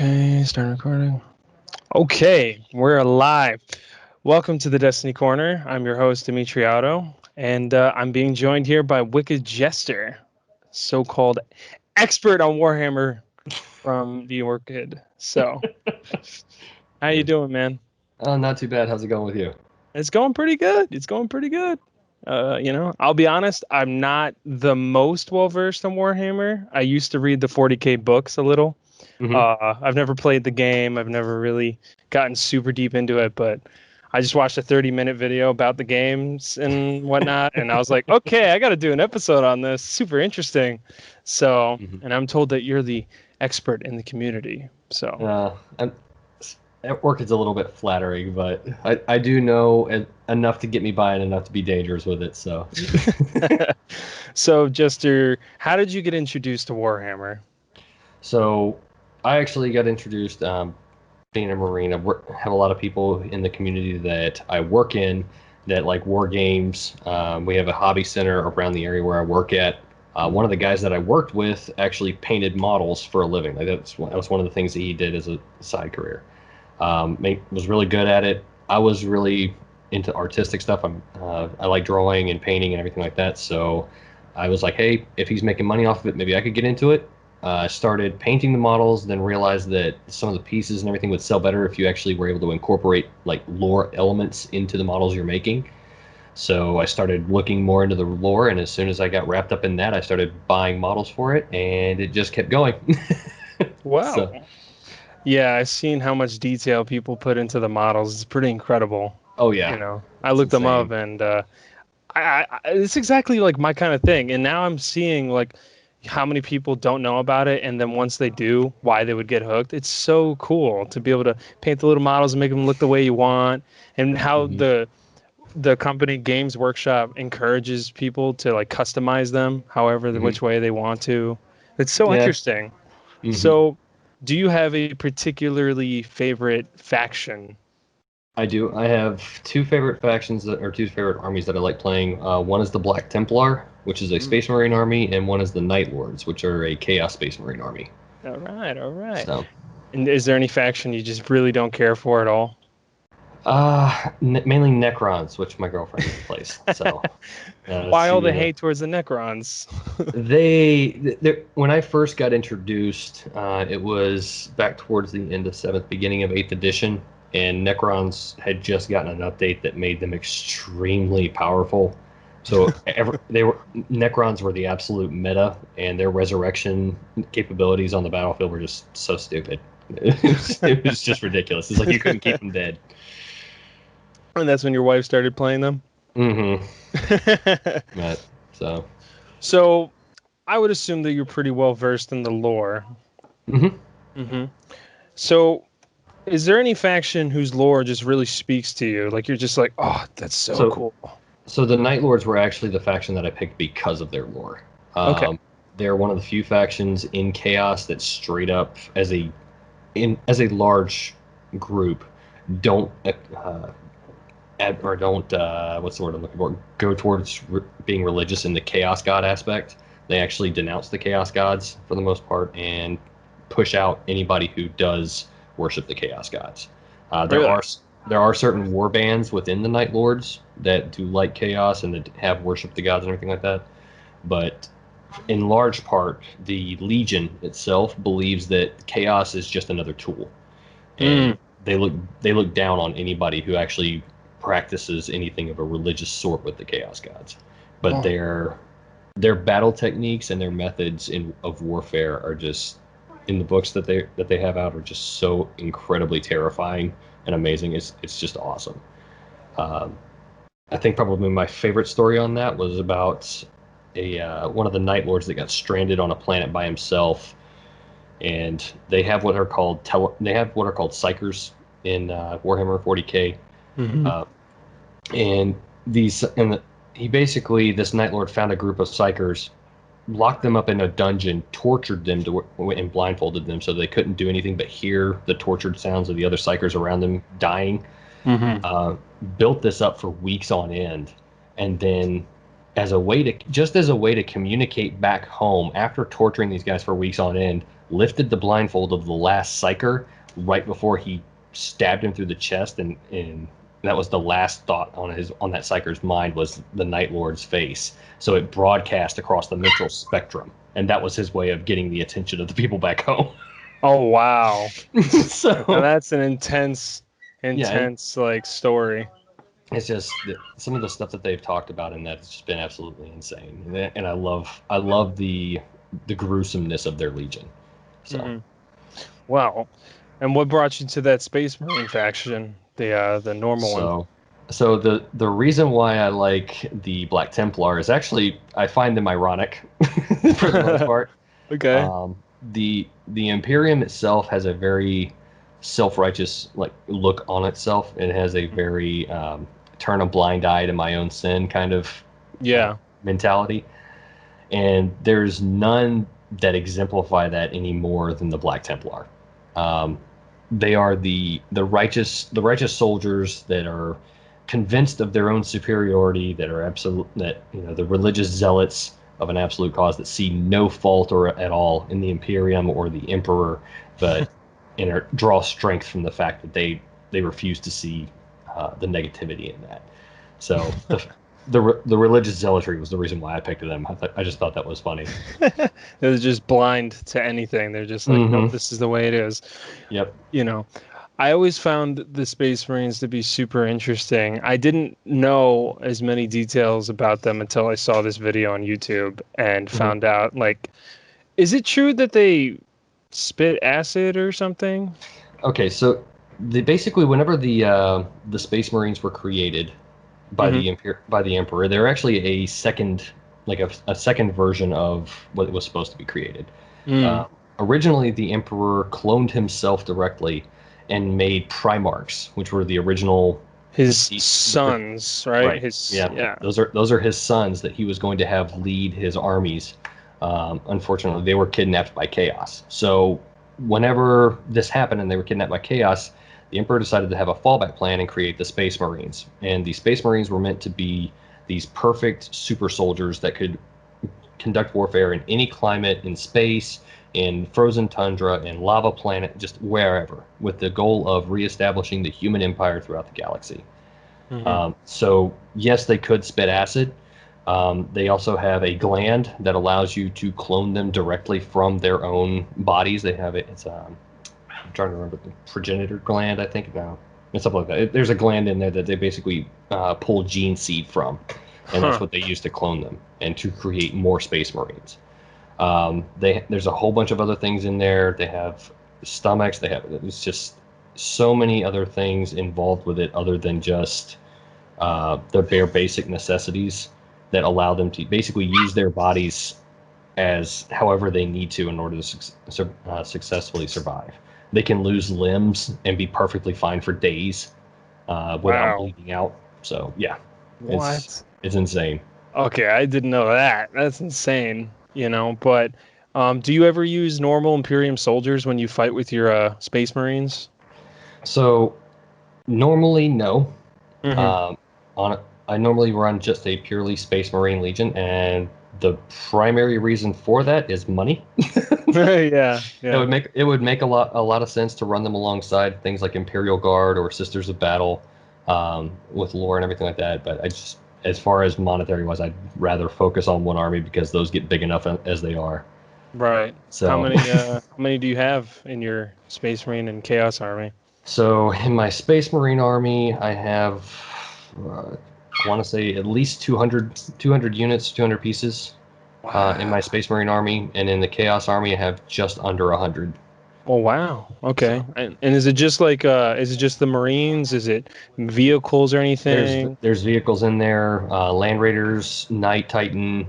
Okay, start recording. Okay, we're live. Welcome to the Destiny Corner. I'm your host, Dimitri Otto, and I'm being joined here by Wicked Jester, so-called expert on Warhammer from the Orchid. So, how you doing, man? Oh, not too bad. How's it going with you? It's going pretty good. It's going pretty good. I'll be honest, I'm not the most well-versed on Warhammer. I used to read the 40K books a little. Hmm. I've never played the game. I've never really gotten super deep into it, but I just watched a 30-minute video about the games and whatnot, and I was like, okay, I got to do an episode on this. Super interesting. So, Hmm. and I'm told that you're the expert in the community. So, I'm, at work it's a little bit flattering, but I do know enough to get me by and enough to be dangerous with it. So, so Jester, how did you get introduced to Warhammer? so I actually got introduced being a Marine. Have a lot of people in the community that I work in that like war games. We have a hobby center around the area where I work at. One of the guys that I worked with actually painted models for a living. Like that was one of the things that he did as a side career. Was really good at it. I was really into artistic stuff. I like drawing and painting and everything like that. So I was like, hey, if he's making money off of it, maybe I could get into it. Started painting the models, then realized that some of the pieces and everything would sell better if you actually were able to incorporate like lore elements into the models you're making. So I started looking more into the lore, and as soon as I got wrapped up in that, I started buying models for it, and it just kept going. Wow. So, Yeah, I've seen how much detail people put into the models. It's pretty incredible. oh yeah, I it's looked them insane. up, and it's exactly like my kind of thing. And now I'm seeing like how many people don't know about it, and then once they do, why they would get hooked. It's so cool to be able to paint the little models and make them look the way you want, and how Hmm. the company Games Workshop encourages people to like customize them however Hmm. which way they want to. It's so Yeah. interesting. Hmm. So, do you have a particularly favorite faction? I do. I have two favorite factions or two favorite armies that I like playing. One is the Black Templar, which is a Mm. Space Marine army, and one is the Night Lords, which are a Chaos Space Marine army. All right, all right. So, And is there any faction you just really don't care for at all? mainly Necrons, which my girlfriend plays. So, Why all she the hate towards the Necrons? when I first got introduced, it was back towards the end of seventh, beginning of eighth edition, and Necrons had just gotten an update that made them extremely powerful. So Necrons were the absolute meta, and their resurrection capabilities on the battlefield were just so stupid. It was just ridiculous. It's like you couldn't keep them dead. And that's when your wife started playing them? Mm-hmm. Right. So. So, I would assume that you're pretty well versed in the lore. Mm-hmm. Hmm. So, is there any faction whose lore just really speaks to you? Like you're just like, oh, that's so So cool. So the Night Lords were actually the faction that I picked because of their lore. Okay. They're one of the few factions in Chaos that straight up, as a large group, don't or don't what's the word I'm looking for? Go towards being religious in the Chaos God aspect. They actually denounce the Chaos Gods for the most part and push out anybody who does worship the Chaos Gods. Uh, there Really? are there are certain war bands within the Night Lords that do like Chaos and that have worship the gods and everything like that. But in large part, the Legion itself believes that Chaos is just another tool, and Mm. they look they look down on anybody who actually practices anything of a religious sort with the Chaos Gods. But Oh. their battle techniques and their methods of warfare are just in the books that they have out are just so incredibly terrifying and amazing. It's just awesome. Um, I think probably my favorite story on that was about a one of the Night Lords that got stranded on a planet by himself, and they have what are called psychers in Warhammer 40k, Hmm. uh, and he basically this Night Lord found a group of psychers, locked them up in a dungeon, tortured them and blindfolded them so they couldn't do anything but hear the tortured sounds of the other psychers around them dying. Hmm. uh, Built this up for weeks on end, and then as a way to communicate back home after torturing these guys for weeks on end, lifted the blindfold of the last psyker right before he stabbed him through the chest, and that was the last thought on that psyker's mind was the Night Lord's face. So it broadcast across the mental spectrum, and that was his way of getting the attention of the people back home. Oh wow. So Now that's an intense Yeah, like story. it's just some of the stuff that they've talked about in that has just been absolutely insane, and I love the gruesomeness of their Legion. So. Mhm. Wow. And what brought you to that Space Marine faction, the normal one? So the reason why I like the Black Templar is actually I find them ironic for the most part. Okay. The Imperium itself has a very self-righteous like look on itself. It has a very turn a blind eye to my own sin kind of Yeah. mentality, and there's none that exemplify that any more than the Black Templar. They are the righteous soldiers that are convinced of their own superiority, that are absolute, that the religious zealots of an absolute cause that see no fault or at all in the Imperium or the Emperor, but draw strength from the fact that they refuse to see the negativity in that. So the religious zealotry was the reason why I picked them. I just thought that was funny. They're just blind to anything. They're just like, nope, this is the way it is. Yep. I always found the Space Marines to be super interesting. I didn't know as many details about them until I saw this video on YouTube and found out, like, is it true that they spit acid or something? Okay, so basically whenever the Space Marines were created by the Emperor, they're actually a second a second version of what was supposed to be created. Originally, the Emperor cloned himself directly and made Primarchs, which were the original his sons, right? Yeah. Those are his sons that he was going to have lead his armies. Unfortunately, they were kidnapped by Chaos. So whenever this happened and they were kidnapped by Chaos, the Emperor decided to have a fallback plan and create the Space Marines. And the Space Marines were meant to be these perfect super soldiers that could conduct warfare in any climate, in space, in frozen tundra, in lava planet, just wherever, with the goal of reestablishing the human empire throughout the galaxy. So yes, they could spit acid. They also have a gland that allows you to clone them directly from their own bodies. They have it. It's I'm trying to remember the progenitor gland. I think no, it's something like that. There's a gland in there that they basically pull gene seed from, and that's what they use to clone them and to create more Space Marines. There's a whole bunch of other things in there. They have stomachs. It's just so many other things involved with it other than just the bare basic necessities that allow them to basically use their bodies as however they need to in order to successfully survive. They can lose limbs and be perfectly fine for days without bleeding out. So yeah, it's insane. Okay, I didn't know that. That's insane. But do you ever use normal Imperium soldiers when you fight with your Space Marines? So normally, no. I normally run just a purely Space Marine Legion, and the primary reason for that is money. Yeah. It would make a lot of sense to run them alongside things like Imperial Guard or Sisters of Battle, with lore and everything like that. But as far as monetary wise, I'd rather focus on one army because those get big enough as they are. Right. So how many do you have in your Space Marine and Chaos army? So in my Space Marine army, I have I want to say at least 200 units, 200 pieces in my Space Marine army, and in the Chaos army, I have just under 100. Oh wow! Okay, so, and is it just like is it just the Marines? Is it vehicles or anything? There's vehicles in there, Land Raiders, Night Titan.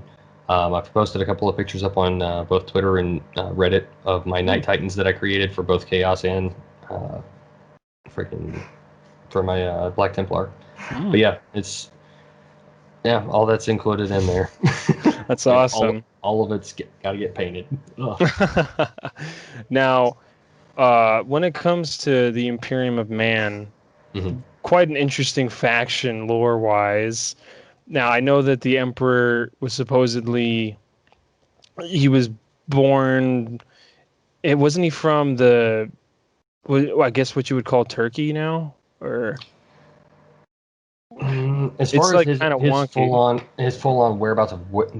I've posted a couple of pictures up on both Twitter and Reddit of my Night Titans that I created for both Chaos and for my Black Templar. But yeah, all that's included in there. That's awesome. All of it's got to get painted. Now, when it comes to the Imperium of Man, quite an interesting faction lore-wise. Now, I know that the Emperor was supposedly he was born it wasn't he from the, I guess what you would call Turkey now, or As it's far as like kind of wonky. his full on whereabouts of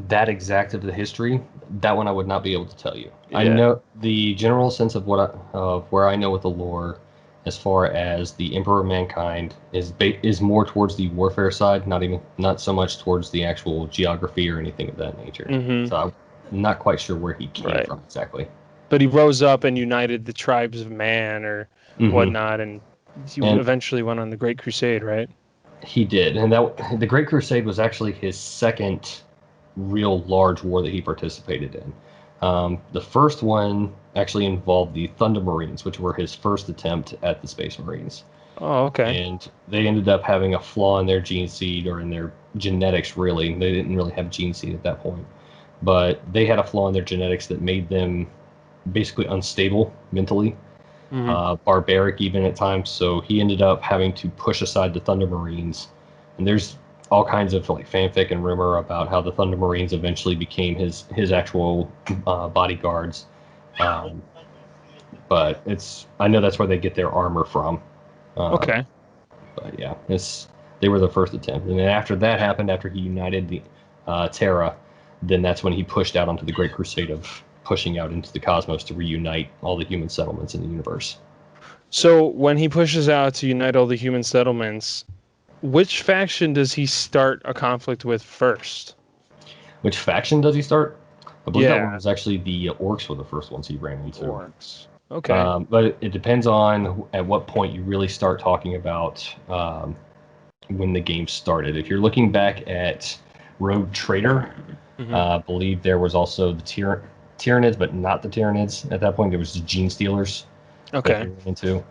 that exact of the history, that one I would not be able to tell you. I Yeah. know the general sense of of where I know with the lore, as far as the Emperor of Mankind is more towards the warfare side, not so much towards the actual geography or anything of that nature. Mm-hmm. So I'm not quite sure where he came Right. from exactly. But he rose up and united the tribes of man or Mm-hmm. whatnot, and he And eventually went on the Great Crusade, right? he did, and that the Great Crusade was actually his second real large war that he participated in. The first one actually involved the Thunder Marines, which were his first attempt at the Space Marines, Oh, okay. and they ended up having a flaw in their gene seed or in their genetics. Really, they didn't really have gene seed at that point, but they had a flaw in their genetics that made them basically unstable mentally, Mm-hmm. barbaric even at times. So he ended up having to push aside the Thunder Marines. And there's all kinds of like fanfic and rumor about how the Thunder Marines eventually became his actual bodyguards. Um, but I know that's where they get their armor from. Okay. But yeah, they were the first attempt. And then after that happened, after he united the Terra, then that's when he pushed out onto the Great Crusade of pushing out into the cosmos to reunite all the human settlements in the universe. So when he pushes out to unite all the human settlements, which faction does he start a conflict with first? Which faction does he start? I believe that one Yeah, was actually the orcs were the first ones he ran into. orcs. Okay. But it depends on at what point you really start talking about when the game started. If you're looking back at Rogue Trader, Mm-hmm. I believe there was also the Tyranids, but not the Tyranids. At that point, there was the Gene Stealers that Okay. he ran into.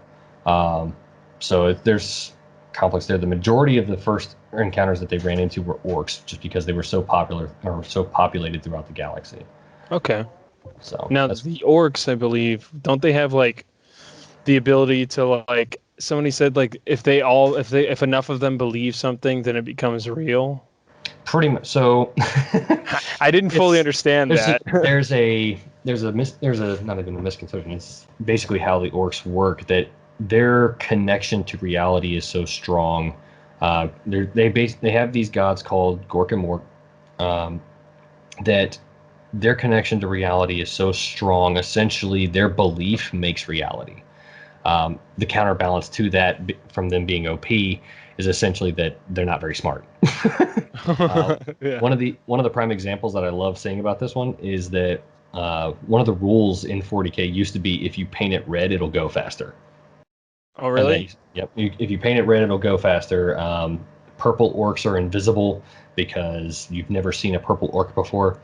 So there's conflicts there. The majority of the first encounters that they ran into were orcs, just because they were so popular or so populated throughout the galaxy. Okay. So Now that's the orcs, I believe, don't they have like the ability to like somebody said like if enough of them believe something, then it becomes real. pretty much. So I didn't fully it's understand there's a, that. there's a not even a misconception. It's basically how the orcs work, that their connection to reality is so strong. They have these gods called Gork and Mork, that their connection to reality is so strong. Essentially, their belief makes reality. The counterbalance to that, from them being OP, is essentially that they're not very smart. Yeah. One of the prime examples that I love saying about this one is that one of the rules in 40K used to be, if you paint it red, it'll go faster. Oh, And really? if you paint it red, it'll go faster. Purple orcs are invisible because you've never seen a purple orc before.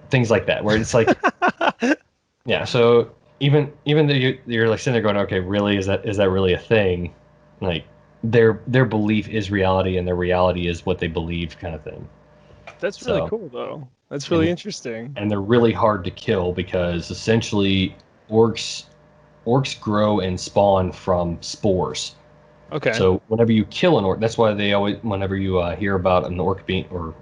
Things like that, where it's like, yeah. So even though you're like sitting there going, okay, really, is that really a thing? Like their belief is reality, and their reality is what they believe, kind of thing. That's really So cool, though. That's really and interesting. and they're really hard to kill because essentially orcs grow and spawn from spores. Okay. So whenever you kill an orc, that's why they always, whenever you hear about an orc being or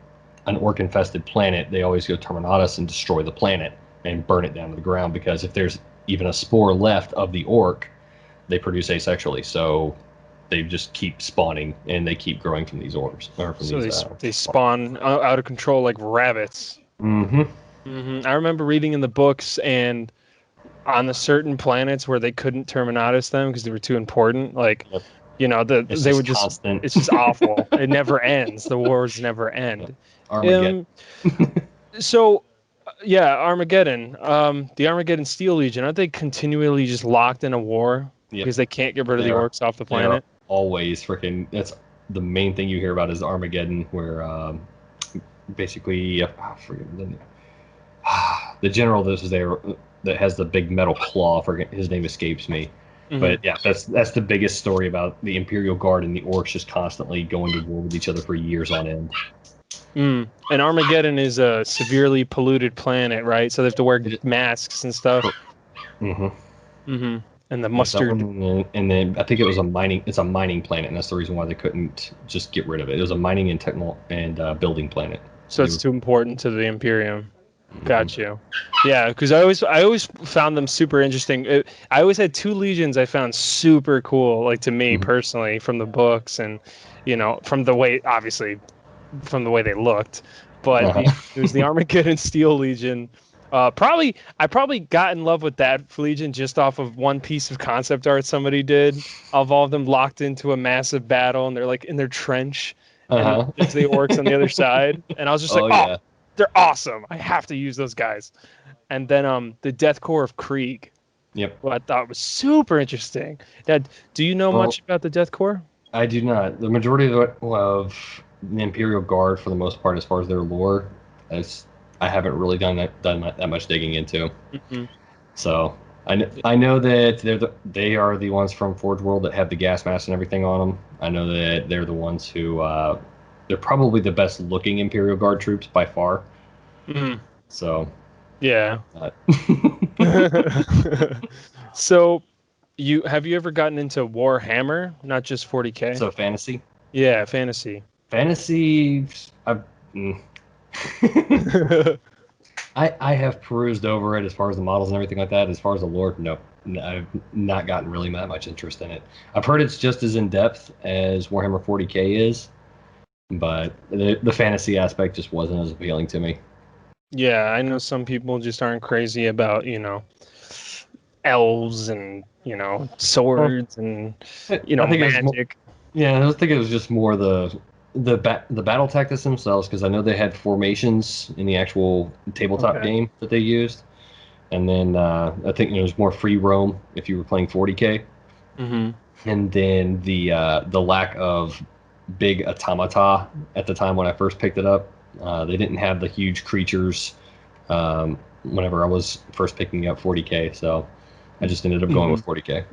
an orc infested planet, they always go Terminatus and destroy the planet and burn it down to the ground, because if there's even a spore left of the orc, they produce asexually. So they just keep spawning and they keep growing from these orbs or from So these. they spawn out of control like rabbits. Mm-hmm. I remember reading in the books and on the certain planets where they couldn't Terminatus them because they were too important. Like, Yep. It's they just would just constant. it's just awful. It never ends. The wars never Yep. end. Armageddon. So yeah, Armageddon. The Armageddon Steel Legion, aren't they continually just locked in a war Yep. because they can't get rid of the They're orcs off the they're planet? always freaking. That's the main thing you hear about is Armageddon, where basically I forget the name. The general this is there that has the big metal claw. Forget his name escapes me. Mm-hmm. But yeah, that's the biggest story about the Imperial Guard and the orcs just constantly going to war with each other for years on end. And Armageddon is a severely polluted planet, right? So they have to wear masks and stuff. Mm-hmm. And the Yes, that mustard. one, and then I think it was it's a mining planet, and that's the reason why they couldn't just get rid of it. It was a mining and techno and building planet. So it's too important to the Imperium. Got you. Yeah, because I always found them super interesting. I always had two legions I found super cool, like to me Mhm. personally, from the books and from the way obviously from the way they looked. But Uh-huh. it was the Armageddon Steel Legion. I probably got in love with that Legion just off of one piece of concept art somebody did of all of them locked into a massive battle and they're like in their trench and Uh-huh. there's the orcs on the other side and I was just like, Oh oh, yeah. they're awesome. I have to use those guys. And then the Death Corps of Krieg, Yep. what I thought was super interesting. Now, do you know Well, much about the Death Corps? I do not. The majority of the Imperial Guard, for the most part, as far as their lore, as I haven't really done that much digging into. Mhm. So I know that they are the ones from Forge World that have the gas mask and everything on them. I know that they're the ones who they're probably the best looking Imperial Guard troops by far. Mhm. So Yeah. uh, So, you ever gotten into Warhammer, not just 40K? so fantasy, Yeah, fantasy. fantasy. Mm. I have perused over it as far as the models and everything like that. As far as the lore, no, I've not gotten really that much interest in it. I've heard it's just as in depth as Warhammer 40K is, but the fantasy aspect just wasn't as appealing to me. Yeah, I know some people just aren't crazy about, elves and, Well, swords and, I think it was more. magic. Yeah, I think it was just more the battle tactics themselves because I know they had formations in the actual tabletop Okay. game that they used, and then I think it was more free roam if you were playing 40K. Hmm. And then the lack of big automata at the time when I first picked it up. They didn't have the huge creatures whenever I was first picking up 40K, so I just ended up going Hmm. with 40K.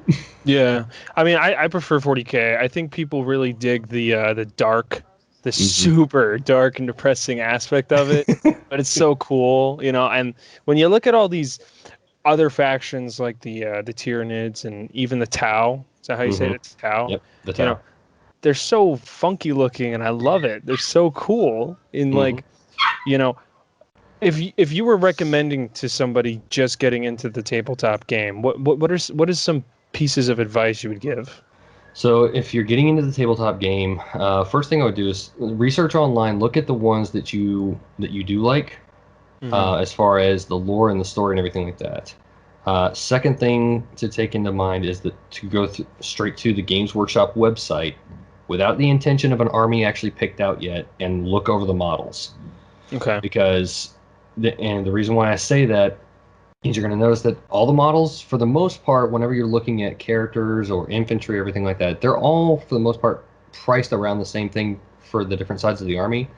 Yeah. I mean, I prefer 40K. I think people really dig the dark, the Hmm. super dark and depressing aspect of it. But it's so cool, and when you look at all these other factions like the Tyranids and even the Tau, is that how you say Hmm. it? It's Tau. Yep, the You know, Tau. they're so funky looking and I love it. They're so cool in Hmm. like, you know, if you were recommending to somebody just getting into the tabletop game, what is some pieces of advice you would give? So if you're getting into the tabletop game, first thing I would do is research online. Look at the ones that you do like, Hmm. as far as the lore and the story and everything like that. Second thing to take into mind is that to go straight to the Games Workshop website without the intention of an army actually picked out yet and look over the models. Okay. Because, and the reason why I say that is you're going to notice that all the models, for the most part, whenever you're looking at characters or infantry, everything like that, they're all, for the most part, priced around the same thing for the different sides of the army.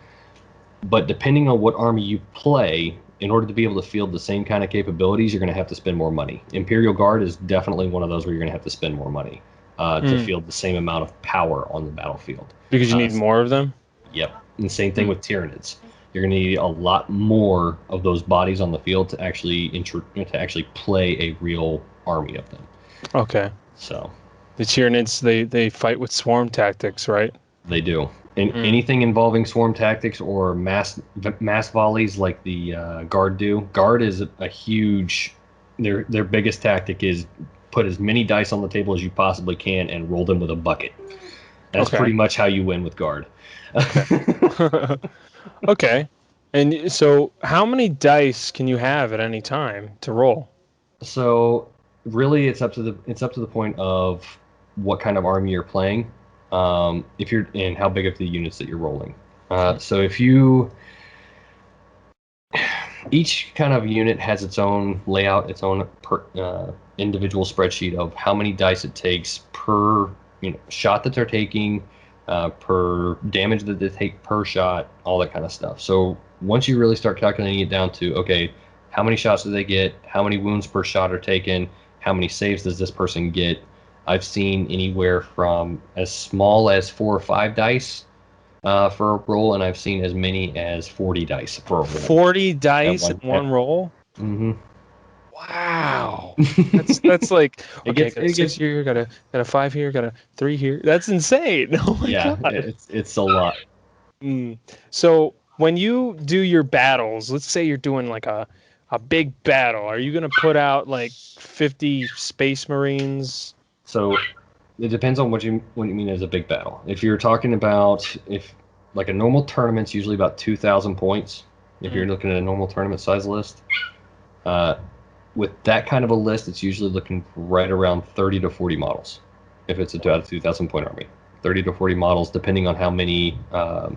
But depending on what army you play, in order to be able to field the same kind of capabilities, you're going to have to spend more money. Imperial Guard is definitely one of those where you're going to have to spend more money to Mm. field the same amount of power on the battlefield. Because you Uh, need more of them. yep. And same thing Mm. with Tyranids. You're going to need a lot more of those bodies on the field to actually to actually play a real army of them. Okay. So The Tyranids, they fight with swarm tactics, right? they do. And Mm. anything involving swarm tactics or mass volleys like the guard do. Guard is a huge. Their biggest tactic is put as many dice on the table as you possibly can and roll them with a bucket. That's Okay. pretty much how you win with guard. Okay. Okay. And so, how many dice can you have at any time to roll? So really, it's up to the point of what kind of army you're playing, if you're and how big of the units that you're rolling. So if you each kind of unit has its own layout, its own individual spreadsheet of how many dice it takes per shot that they're taking, per damage that they take per shot, all that kind of stuff. So once you really start calculating it down to okay, how many shots do they get? How many wounds per shot are taken? How many saves does this person get? I've seen anywhere from as small as 4 or 5 dice for a roll, and I've seen as many as 40 dice for a roll. 40 At dice in one. one roll? Mm-hmm. Wow. That's like It okay, gets got a it six gets here, got a five here, got a three here. That's insane. Oh my yeah, God. it's a lot. Mm. So when you do your battles, let's say you're doing like a big battle, are you gonna put out like 50 Space Marines? So it depends on what you mean as a big battle. If you're talking about if like a normal tournament's usually about 2,000 points. If you're looking at a normal tournament size list, uh, with that kind of a list, it's usually looking right around 30 to 40 models. If it's a 2,000 point army, 30 to 40 models, depending on how many what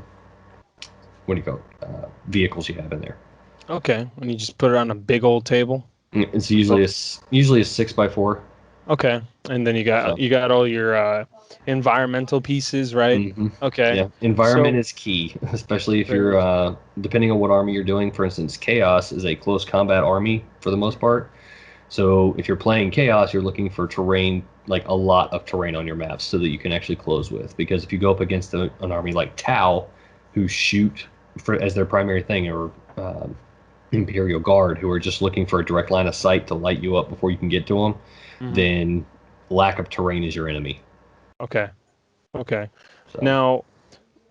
do you call it, vehicles you have in there. Okay, and you just put it on a big old table. It's usually a 6x4. Okay, and then So, you got all your environmental pieces, right? hmm Okay, yeah, environment so is key, especially if very you're depending on what army you're doing. For instance, Chaos is a close combat army for the most part. So if you're playing Chaos, you're looking for terrain, like a lot of terrain on your maps, so that you can actually close with. Because if you go up against an army like Tau, who shoot as their primary thing, or Imperial Guard, who are just looking for a direct line of sight to light you up before you can get to them, Mhm. then lack of terrain is your enemy. Okay, okay. So Now,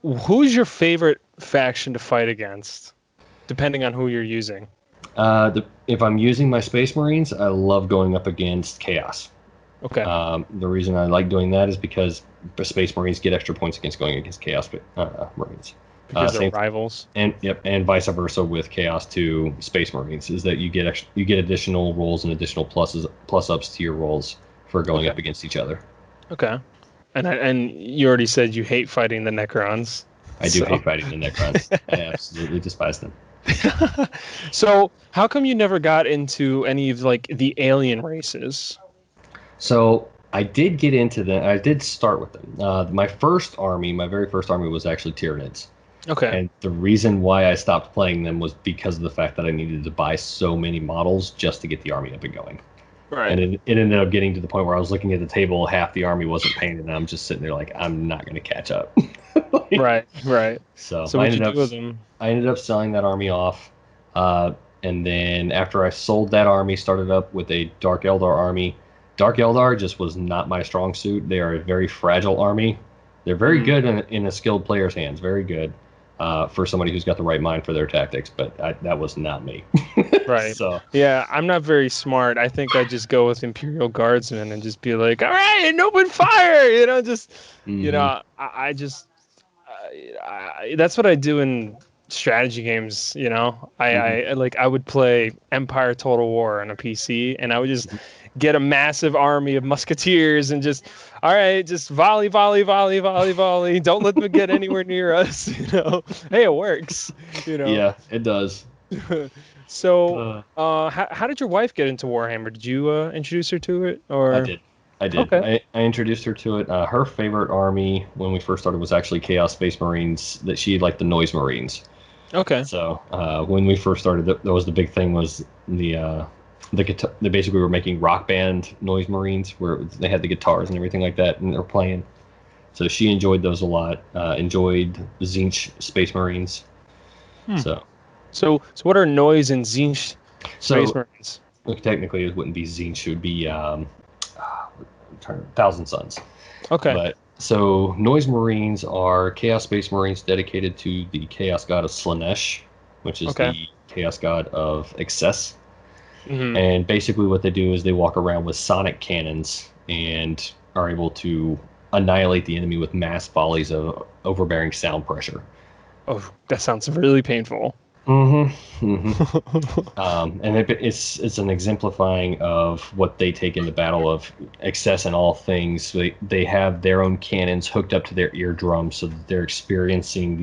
who's your favorite faction to fight against, depending on who you're using? if I'm using my Space Marines, I love going up against Chaos. Okay, The reason I like doing that is because the Space Marines get extra points against going against Chaos Marines. because they're Same rivals. and vice versa with Chaos to Space Marines is that you get additional rolls and additional plus ups to your rolls for going Okay, up against each other. okay. And you already said you hate fighting the Necrons, I do so hate fighting the Necrons. I absolutely despise them. so how come you never got into any of like the alien races? So I did get into them. I did start with them. My very first army was actually Tyranids. Okay, And the reason why I stopped playing them was because of the fact that I needed to buy so many models just to get the army up and going. right, And it ended up getting to the point where I was looking at the table, half the army wasn't painted, and I'm just sitting there like, I'm not going to catch up. right. So So what'd you do with them? I ended up selling that army off, uh, and then after I sold that army, started up with a Dark Eldar army. Dark Eldar just was not my strong suit. They are a very fragile army. They're very Mhm. good in a skilled player's hands. Very good for somebody who's got the right mind for their tactics. But that was not me. Right. So. Yeah, I'm not very smart. I think I just go with Imperial Guardsmen and just be like, all right, and open fire. Just, Hmm. I just, that's what I do in strategy games. Hmm. I would play Empire Total War on a PC, and I would just get a massive army of musketeers and just, all right, just volley, volley, volley, volley, volley. Don't let them get anywhere near us. Hey, it works. You know. Yeah, it does. So, Uh, how did your wife get into Warhammer? Did you introduce her to it, I or? did. I did. Okay. I introduced her to it. Her favorite army when we first started was actually Chaos Space Marines. That she liked the Noise Marines. Okay. So when we first started, that was the big thing was the guitar. They basically were making rock band Noise Marines where they had the guitars and everything like that, and they're playing. So she enjoyed those a lot. Enjoyed the Zinch Space Marines. Hmm. So So what are Noise and Zinch Space so Marines? technically it wouldn't be Zinch. It would be Thousand Suns. Okay. But so Noise Marines are Chaos Space Marines dedicated to the Chaos God of Slanesh, which is Okay. the Chaos God of Excess. Hmm. And basically, what they do is they walk around with sonic cannons and are able to annihilate the enemy with mass volleys of overbearing sound pressure. Oh, that sounds really painful. Mm-hmm. Mm-hmm. And it's an exemplifying of what they take in the battle of excess in all things. They have their own cannons hooked up to their eardrums, so that they're experiencing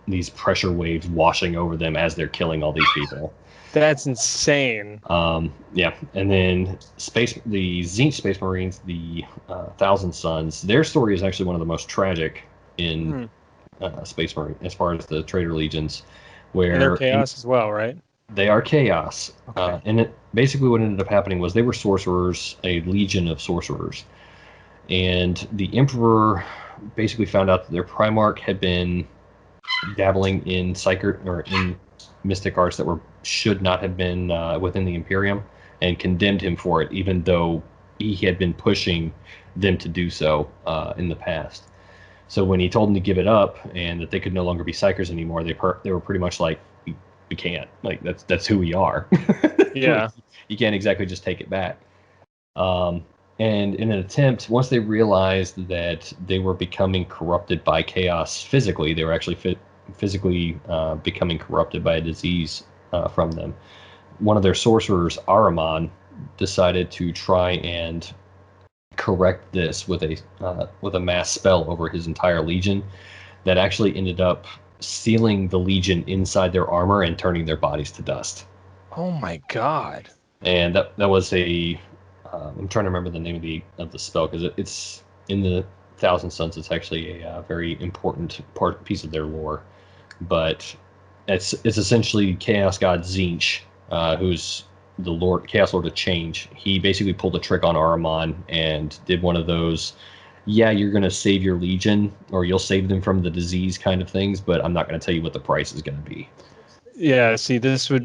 these pressure waves washing over them as they're killing all these people. That's insane. Yeah, and then the Zinch Space Marines, the Thousand Suns. Their story is actually one of the most tragic in Hmm. Space Marine as far as the Traitor Legions, And they're where chaos as well, right? they are chaos. Okay. And it basically what ended up happening was they were sorcerers, a legion of sorcerers. And the Emperor basically found out that their Primarch had been dabbling in in mystic arts that should not have been within the Imperium, and condemned him for it, even though he had been pushing them to do so in the past. So when he told them to give it up and that they could no longer be psychers anymore, they were pretty much like, we can't. Like that's who we are. Yeah. Like, you can't exactly just take it back. And in an attempt, once they realized that they were becoming corrupted by chaos physically, they were actually physically becoming corrupted by a disease from them. One of their sorcerers, Ahriman, decided to try and correct this with a mass spell over his entire legion that actually ended up sealing the legion inside their armor and turning their bodies to dust. Oh my God. And that was a I'm trying to remember the name of the spell because it's in the Thousand Sons. It's actually a very important piece of their lore, but it's essentially Chaos God Tzeentch, who's the Chaos Lord of Change. He basically pulled a trick on Ahriman and did one of those, yeah, you're going to save your legion or you'll save them from the disease kind of things, but I'm not going to tell you what the price is going to be. Yeah, see,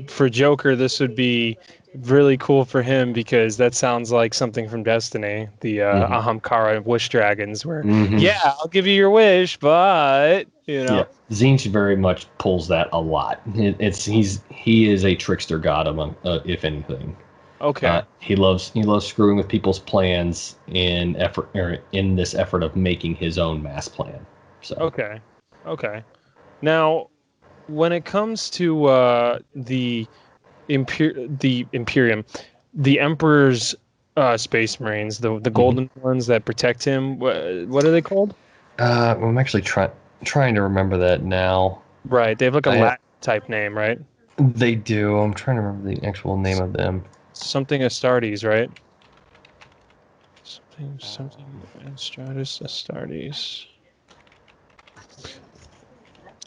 for Joker, this would be really cool for him because that sounds like something from Destiny, the Ahamkara Wish Dragons, where, yeah, I'll give you your wish, but, Yeah, Tzeentch very much pulls that a lot. He is a trickster god among, if anything. Okay. He loves screwing with people's plans in this effort of making his own mass plan. So Okay. Now, when it comes to the Imperium, the Emperor's Space Marines, the golden ones that protect him, what are they called? I'm actually trying to remember that now. Right, they have like a Latin type name, right? They do. I'm trying to remember the actual name of them. Something Astartes, right? Something Stratus Astartes.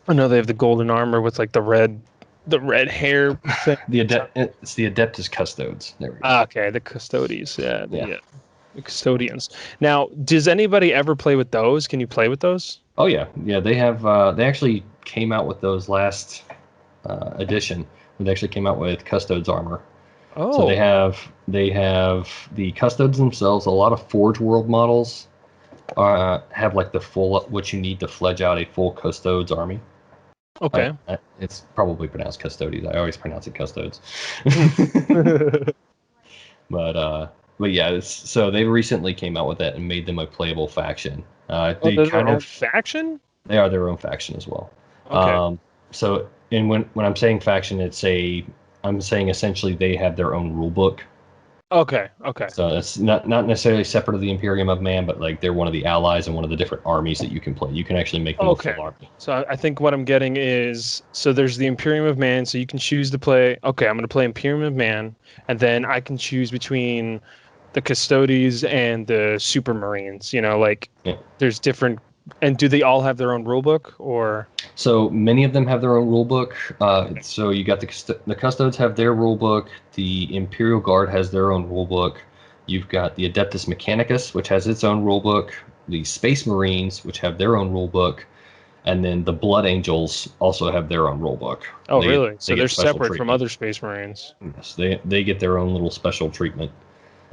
I know they have the golden armor with like the red hair thing. It's the Adeptus Custodes. There we go. Okay, the Custodes. Yeah. The Custodians. Now, does anybody ever play with those? Can you play with those? Oh yeah. They have. They actually came out with those last edition. They actually came out with Custodes armor. Oh. So they have the Custodes themselves. A lot of Forge World models have like the full what you need to fledge out a full Custodes army. Okay. It's probably pronounced Custodes. I always pronounce it Custodes. But yeah, so they recently came out with that and made them a playable faction. They're their own faction? They are their own faction as well. Okay. So when I'm saying faction, I'm saying essentially they have their own rule book. Okay. So it's not necessarily separate of the Imperium of Man, but like they're one of the allies and one of the different armies that you can play. You can actually make them a full army. So I think what I'm getting is, so there's the Imperium of Man, so you can choose to play, okay, I'm going to play Imperium of Man, and then I can choose between the Custodes and the Super Marines, there's different, and do they all have their own rule book, or? So many of them have their own rule book. So you got the Custodes have their rule book. The Imperial Guard has their own rule book. You've got the Adeptus Mechanicus, which has its own rule book. The Space Marines, which have their own rule book. And then the Blood Angels also have their own rule book. Oh, really? So they're separate from other Space Marines. Yes, they get their own little special treatment.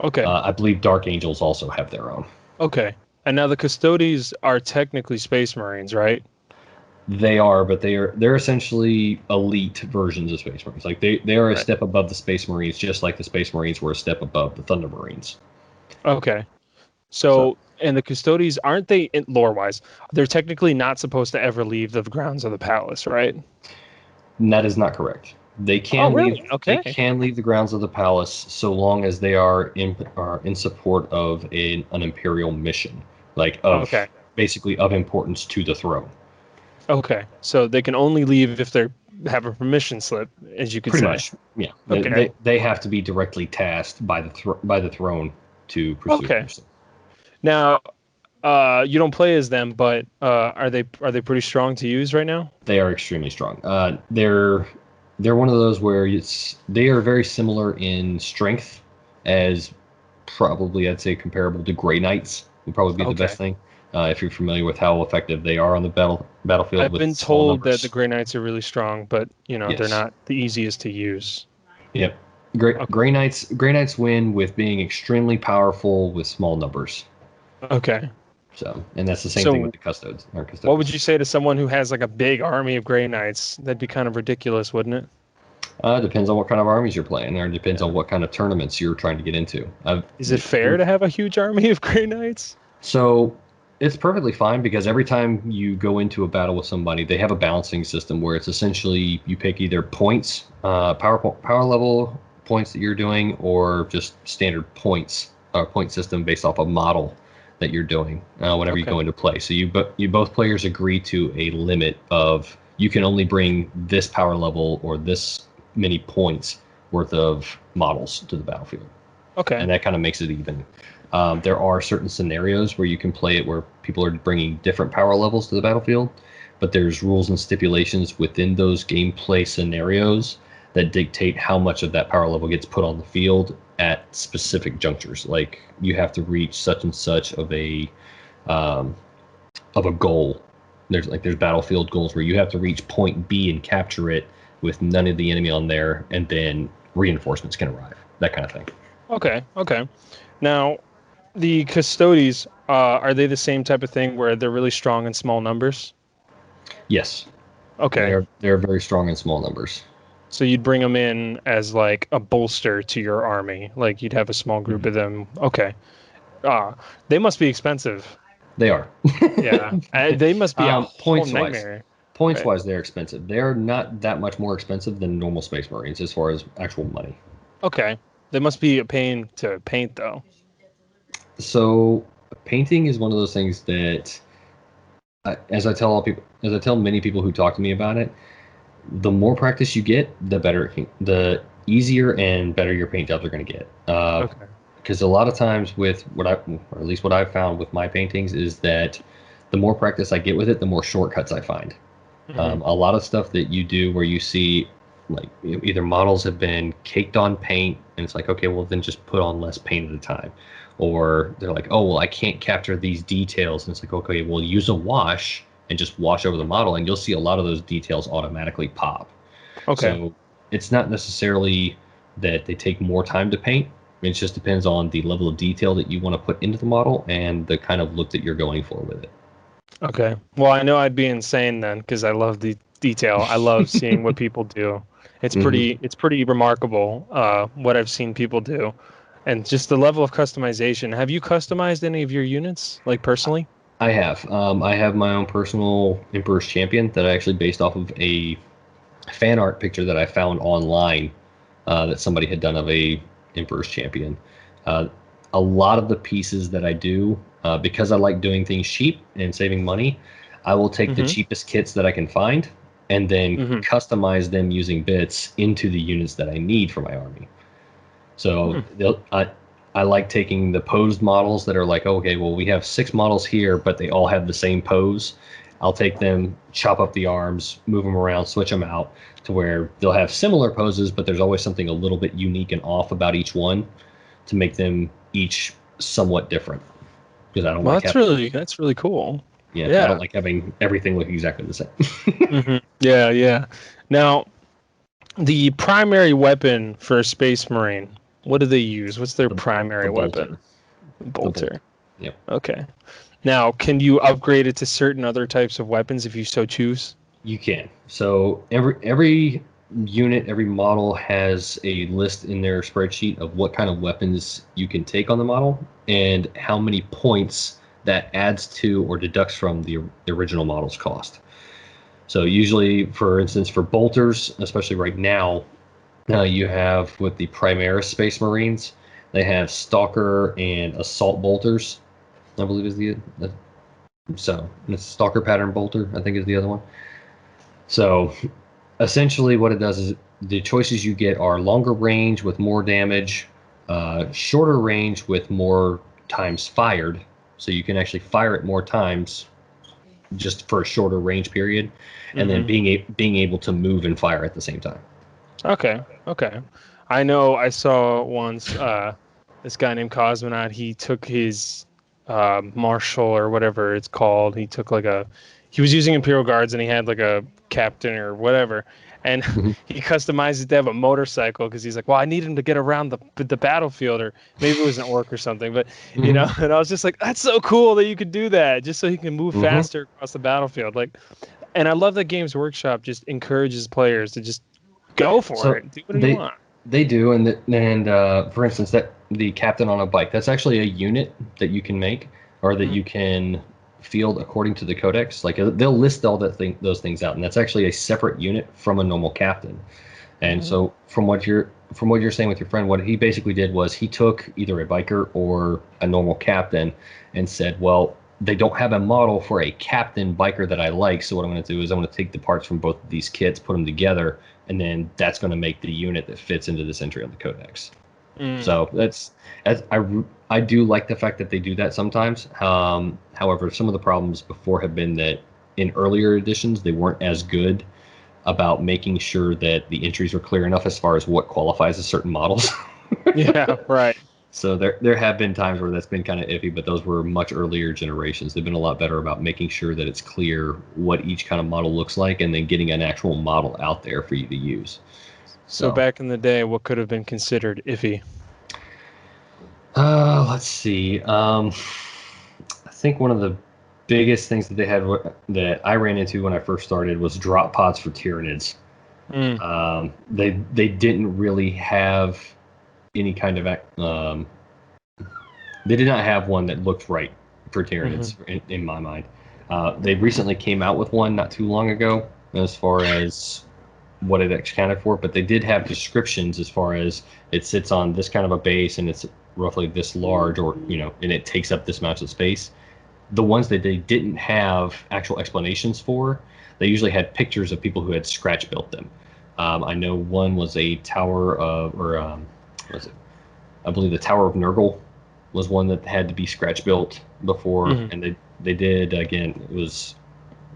Okay. I believe Dark Angels also have their own. Okay. And now the Custodes are technically Space Marines, right? They are, but they're essentially elite versions of Space Marines. Like they are a step above the Space Marines, just like the Space Marines were a step above the Thunder Marines. Okay. So and the Custodes, aren't they, lore-wise, they're technically not supposed to ever leave the grounds of the palace, right? And that is not correct. They can leave. Okay. They can leave the grounds of the palace so long as they are in support of an imperial mission, basically of importance to the throne. Okay, so they can only leave if they have a permission slip, as you could say. Pretty much, yeah. Okay. They have to be directly tasked by the throne to pursue. Okay. Now, you don't play as them, but are they pretty strong to use right now? They are extremely strong. They're one of those where they are very similar in strength as probably I'd say comparable to Grey Knights would probably be the best thing. If you're familiar with how effective they are on the battlefield. I've been told that the Grey Knights are really strong, but they're not the easiest to use. Yep. Grey Knights win with being extremely powerful with small numbers. Okay. So, and that's the same thing So with the custodes. Or what custodians. would you say to someone who has like a big army of Grey Knights? That'd be kind of ridiculous, wouldn't it? Depends on what kind of armies you're playing, or it depends Yeah. on what kind of tournaments you're trying to get into. Is it fair to have a huge army of Grey Knights? So it's perfectly fine because every time you go into a battle with somebody, they have a balancing system where it's essentially you pick either points, power level points that you're doing, or just standard points, point system based off a model that you're doing whenever you Okay. go into play. So you both players agree to a limit of you can only bring this power level or this many points worth of models to the battlefield, Okay. and that kind of makes it even. There are certain scenarios where you can play it where people are bringing different power levels to the battlefield, but there's rules and stipulations within those gameplay scenarios that dictate how much of that power level gets put on the field at specific junctures. Like you have to reach such and such um, of a goal. There's battlefield goals where you have to reach point B and capture it with none of the enemy on there, and then reinforcements can arrive. That kind of thing. Okay. Okay. Now, the Custodes, are they the same type of thing where they're really strong in small numbers? Yes, Okay. they're very strong in small numbers. So you'd bring them in as like a bolster to your army. Like you'd have a small group of them. Okay. Ah, they must be expensive. They are. Yeah. They must be a whole Points wise, nightmare. Right. they're expensive. They're not that much more expensive than normal Space Marines as far as actual money. Okay. They must be a pain to paint though. So painting is one of those things that, as I tell many people who talk to me about it, the more practice you get, the better, the easier and better your paint jobs are going to get. Okay. Because a lot of times with or at least what I've found with my paintings is that the more practice I get with it, the more shortcuts I find. Mhm. A lot of stuff that you do where you see like either models have been caked on paint and it's like, okay, well then just put on less paint at a time. Or they're like, oh, well, I can't capture these details. And it's like, okay, well, use a wash and just wash over the model and you'll see a lot of those details automatically pop. Okay. So it's not necessarily that they take more time to paint. It just depends on the level of detail that you want to put into the model and the kind of look that you're going for with it. Okay. Well, I know I'd be insane then because I love the detail. I love seeing what people do. Hmm. It's pretty remarkable what I've seen people do. And just the level of customization. Have you customized any of your units, like personally? I have. I have my own personal Emperor's Champion that I actually based off of a fan art picture that I found online that somebody had done of a Emperor's Champion. Uh, a lot of the pieces that I do, because I like doing things cheap and saving money, I will take the Mm-hmm. cheapest kits that I can find and then Mm-hmm. customize them using bits into the units that I need for my army. So I like taking the posed models that are like, okay, well, we have 6 models here, but they all have the same pose. I'll take them, chop up the arms, move them around, switch them out to where they'll have similar poses, but there's always something a little bit unique and off about each one to make them each somewhat different. Because I don't Well, like having, that's really cool. yeah, I don't Yeah. like having everything look exactly the same. Hmm. Yeah, yeah. Now, the primary weapon for a Space Marine, what do they use? What's their the, primary the weapon? bolter, the Bolter. bolt. Yep. Okay. Now, can you upgrade it to certain other types of weapons if you so choose? You can. So every unit, every model has a list in their spreadsheet of what kind of weapons you can take on the model and how many points that adds to or deducts from the original model's cost. So usually, for instance, for bolters, especially right now, you have with the Primaris Space Marines, they have Stalker and Assault bolters. I believe is the so it's Stalker pattern bolter. I think is the other one. So essentially what it does is the choices you get are longer range with more damage, shorter range with more times fired, so you can actually fire it more times just for a shorter range period, and then Hmm. being able to move and fire at the same time. Okay. Okay. I know I saw once this guy named Cosmonaut, he took his marshal or whatever it's called. He took like he was using Imperial Guards and he had like a captain or whatever. and Mhm. he customized it to have a motorcycle because he's like, well, I need him to get around the battlefield, or maybe it was an orc or something. But Mhm. and I was just like, that's so cool that you could do that just so he can move Mhm. faster across the battlefield. Like, and I love that Games Workshop just encourages players to just go for So it, do whatever you they want. they do, and for instance, that the captain on a bike, that's actually a unit that you can make or that Mhm. you can field according to the codex. Like they'll list all those things out, and that's actually a separate unit from a normal captain. And Mhm. so from what you're saying with your friend, what he basically did was he took either a biker or a normal captain and said, well, they don't have a model for a captain biker that I like. So what I'm going to do is I'm going to take the parts from both of these kits, put them together, and then that's going to make the unit that fits into this entry on the codex. Mm. So I do like the fact that they do that sometimes. However, some of the problems before have been that in earlier editions they weren't as good about making sure that the entries were clear enough as far as what qualifies as certain models. Yeah, right. So there have been times where that's been kind of iffy, but those were much earlier generations. They've been a lot better about making sure that it's clear what each kind of model looks like, and then getting an actual model out there for you to use. So So back in the day, what could have been considered iffy? let's see. I think one of the biggest things that they had that I ran into when I first started was drop pods for Tyranids. Mm. They didn't really have any kind of they did not have one that looked right for Hmm. Tyranids in my mind. They recently came out with one not too long ago as far as what it accounted for, but they did have descriptions as far as it sits on this kind of a base and it's roughly this large, or and it takes up this much of space. The ones that they didn't have actual explanations for, they usually had pictures of people who had scratch built them. I know one was a tower of, or what was it? I believe the Tower of Nurgle was one that had to be scratch built before, Hmm. and they did again. It was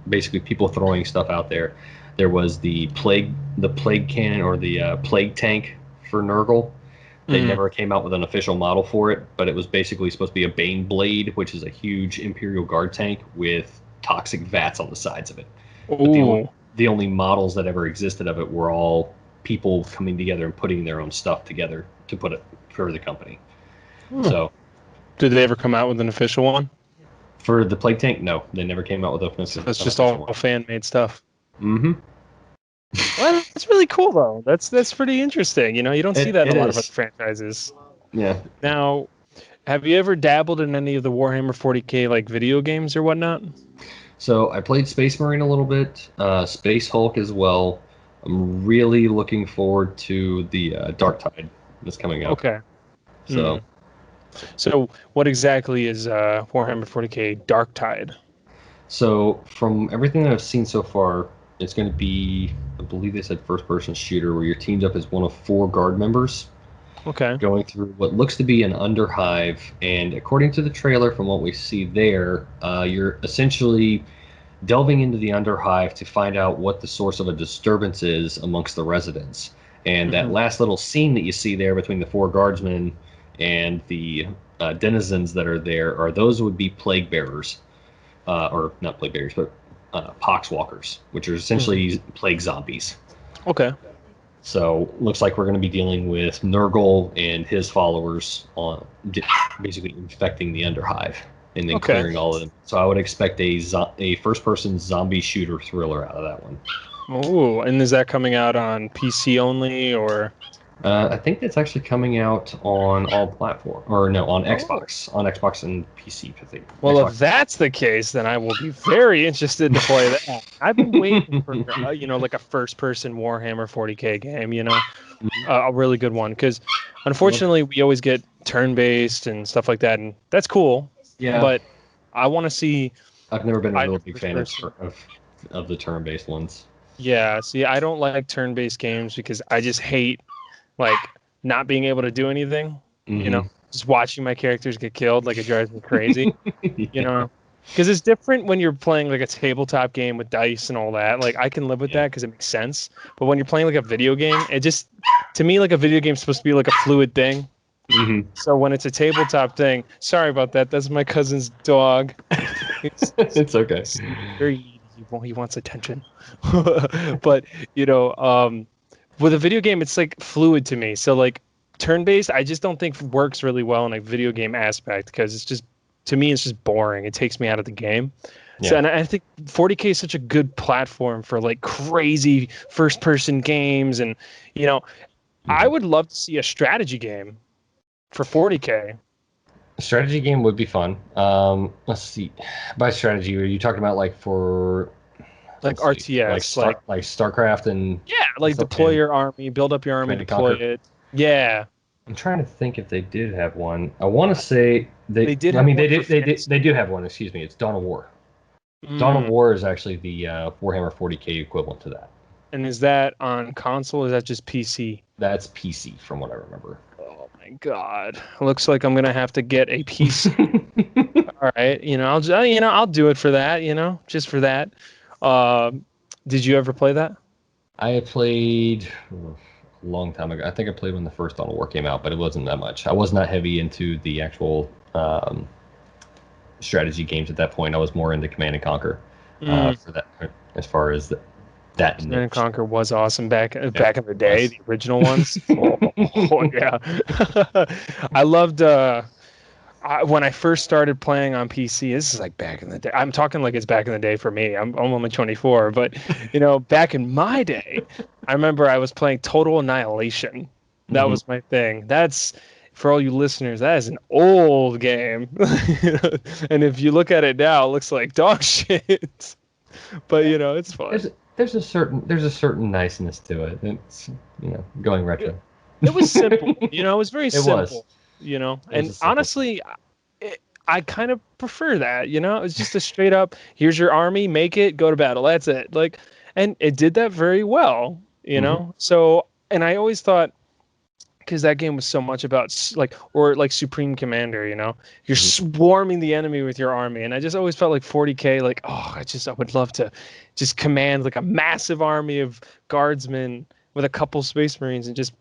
basically people throwing stuff out there. There was the plague cannon or the plague tank for Nurgle. They Hmm. never came out with an official model for it, but it was basically supposed to be a Bane Blade, which is a huge Imperial Guard tank with toxic vats on the sides of it. But Ooh. the only models that ever existed of it were all people coming together and putting their own stuff together to put it for the company. Hmm. So Did they ever come out with an official one? for the plague tank, no, they never came out with So an it's just official all one. fan made stuff. Mm-hmm. Well, that's really cool though. That's pretty interesting. You don't see It that in a it lot of other is. franchises. Yeah. Now, have you ever dabbled in any of the Warhammer 40K like video games or whatnot? So I played Space Marine a little bit, Space Hulk as well. I'm really looking forward to the Dark Tide that's coming up. Okay. So Hmm. So, what exactly is Warhammer 40K Dark Tide? so from everything that I've seen so far, it's going to be, I believe they said first person shooter where you're teamed up as one of 4 guard members Okay. going through what looks to be an underhive. And according to the trailer, from what we see there, you're essentially delving into the underhive to find out what the source of a disturbance is amongst the residents. And that Hmm. last little scene that you see there between the 4 guardsmen and the denizens that are there, are those would be plague bearers, or not plague bearers, but pox walkers, which are Hmm. essentially plague zombies. Okay. So looks like we're going to be dealing with Nurgle and his followers on basically infecting the Underhive and then Okay. clearing all of them. So I would expect a first person zombie shooter thriller out of that one. Oh, and is that coming out on PC only or? I think that's actually coming out on all platform, or no, Oh. On Xbox and PC. I think Well, if Xbox. that's the case, then I will be very interested to play that. I've been waiting for, like a first-person Warhammer 40K game, a really good one, because Well, unfortunately we always get turn-based and stuff like that, and that's cool, yeah, but I want to see I've never been a real either big fan first-person. of the turn based ones. Yeah, see, I don't like turn-based games because I just hate like not being able to do anything, Hmm. just watching my characters get killed, like it drives me crazy. you Yeah, know because it's different when you're playing like a tabletop game with dice and all that. Like I can live with yeah. that because it makes sense, but when you're playing like a video game, it just, to me, like a video game is supposed to be like a fluid thing. Hmm. So when it's a tabletop thing, sorry about that, that's my cousin's dog. It's It's okay. very needy. he wants attention. But with a video game, it's like fluid to me. So like turn-based, I just don't think works really well in a video game aspect because it's just, to me, it's just boring. It takes me out of the game. Yeah. So, and I think 40K is such a good platform for like crazy first-person games, and I would love to see a strategy game for 40K. A strategy game would be fun. Let's see. By strategy, are you talking about like for Like RTS, like StarCraft and like stuff, deploy and your army, build up your army, Command and deploy Conquer? it. Yeah, I'm trying to think if they did have one. I want to say they did. I Have mean, one they for did. They did. fantasy. They do have one. Excuse me. It's Dawn of War. Dawn of Mm. War is actually the Warhammer 40K equivalent to that. And is that on console? Or is that just PC? That's PC, from what I remember. Oh my god! Looks like I'm gonna have to get a PC. All right, I'll do it for that. Just for that. Did you ever play that? I had played a long time ago. I think I played when the first Dawn of War came out, but it wasn't that much. I was not heavy into the actual strategy games at that point. I was more into Command and Conquer for that, as far as that Command and niche. Conquer was awesome back in the day, the original ones. Yeah. I loved when I first started playing on PC. This is like back in the day. I'm talking like it's back in the day for me. I'm only 24, but back in my day, I remember I was playing Total Annihilation. That was my thing. That's, for all you listeners, that is an old game. And if you look at it now, it looks like dog shit. But it's fun. There's a certain niceness to it. It's going retro. It was simple. It was very simple. Was. And honestly, I kind of prefer that. It's just a straight up, here's your army, make it, go to battle. That's it. Like, and it did that very well. So, and I always thought, because that game was so much about like Supreme Commander, you're swarming the enemy with your army, and I just always felt like 40K, like, I would love to just command like a massive army of guardsmen with a couple Space Marines and just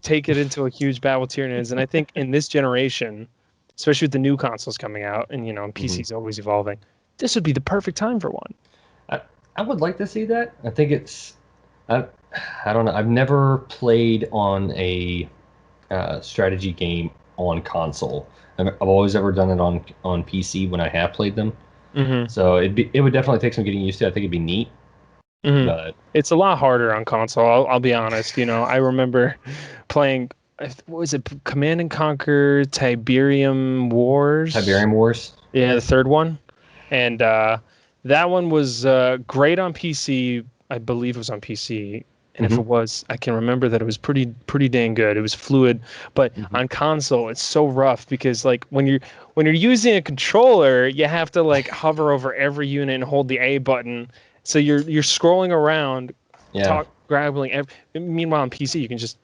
take it into a huge battle with Tyranids. And I think in this generation, especially with the new consoles coming out, and PC's always evolving, this would be the perfect time for one. I would like to see that. I think I don't know. I've never played on a strategy game on console. I've always ever done it on PC when I have played them. So it would definitely take some getting used to. I think it'd be neat. But it's a lot harder on console. I'll be honest. I remember playing, what was it, Command and Conquer Tiberium Wars? Tiberium Wars? Yeah, the third one. And that one was great on PC. I believe it was on PC. And if it was, I can remember that it was pretty dang good. It was fluid, but on console, it's so rough because like when you're using a controller, you have to like hover over every unit and hold the A button. So you're scrolling around, grabbing. Meanwhile, on PC, you can just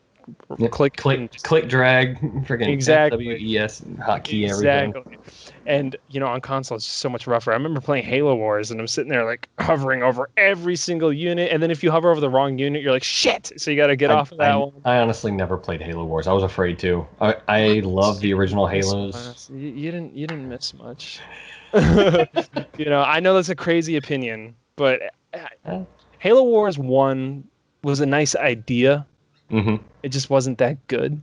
click, drag, freaking exactly, WES, hotkey, everything. And on console, it's just so much rougher. I remember playing Halo Wars, and I'm sitting there like hovering over every single unit, and then if you hover over the wrong unit, you're like, shit. So you got to get off of that one. I honestly never played Halo Wars. I was afraid to. I love the original Halos. You didn't miss much. I know that's a crazy opinion, but Halo Wars 1 was a nice idea. It just wasn't that good.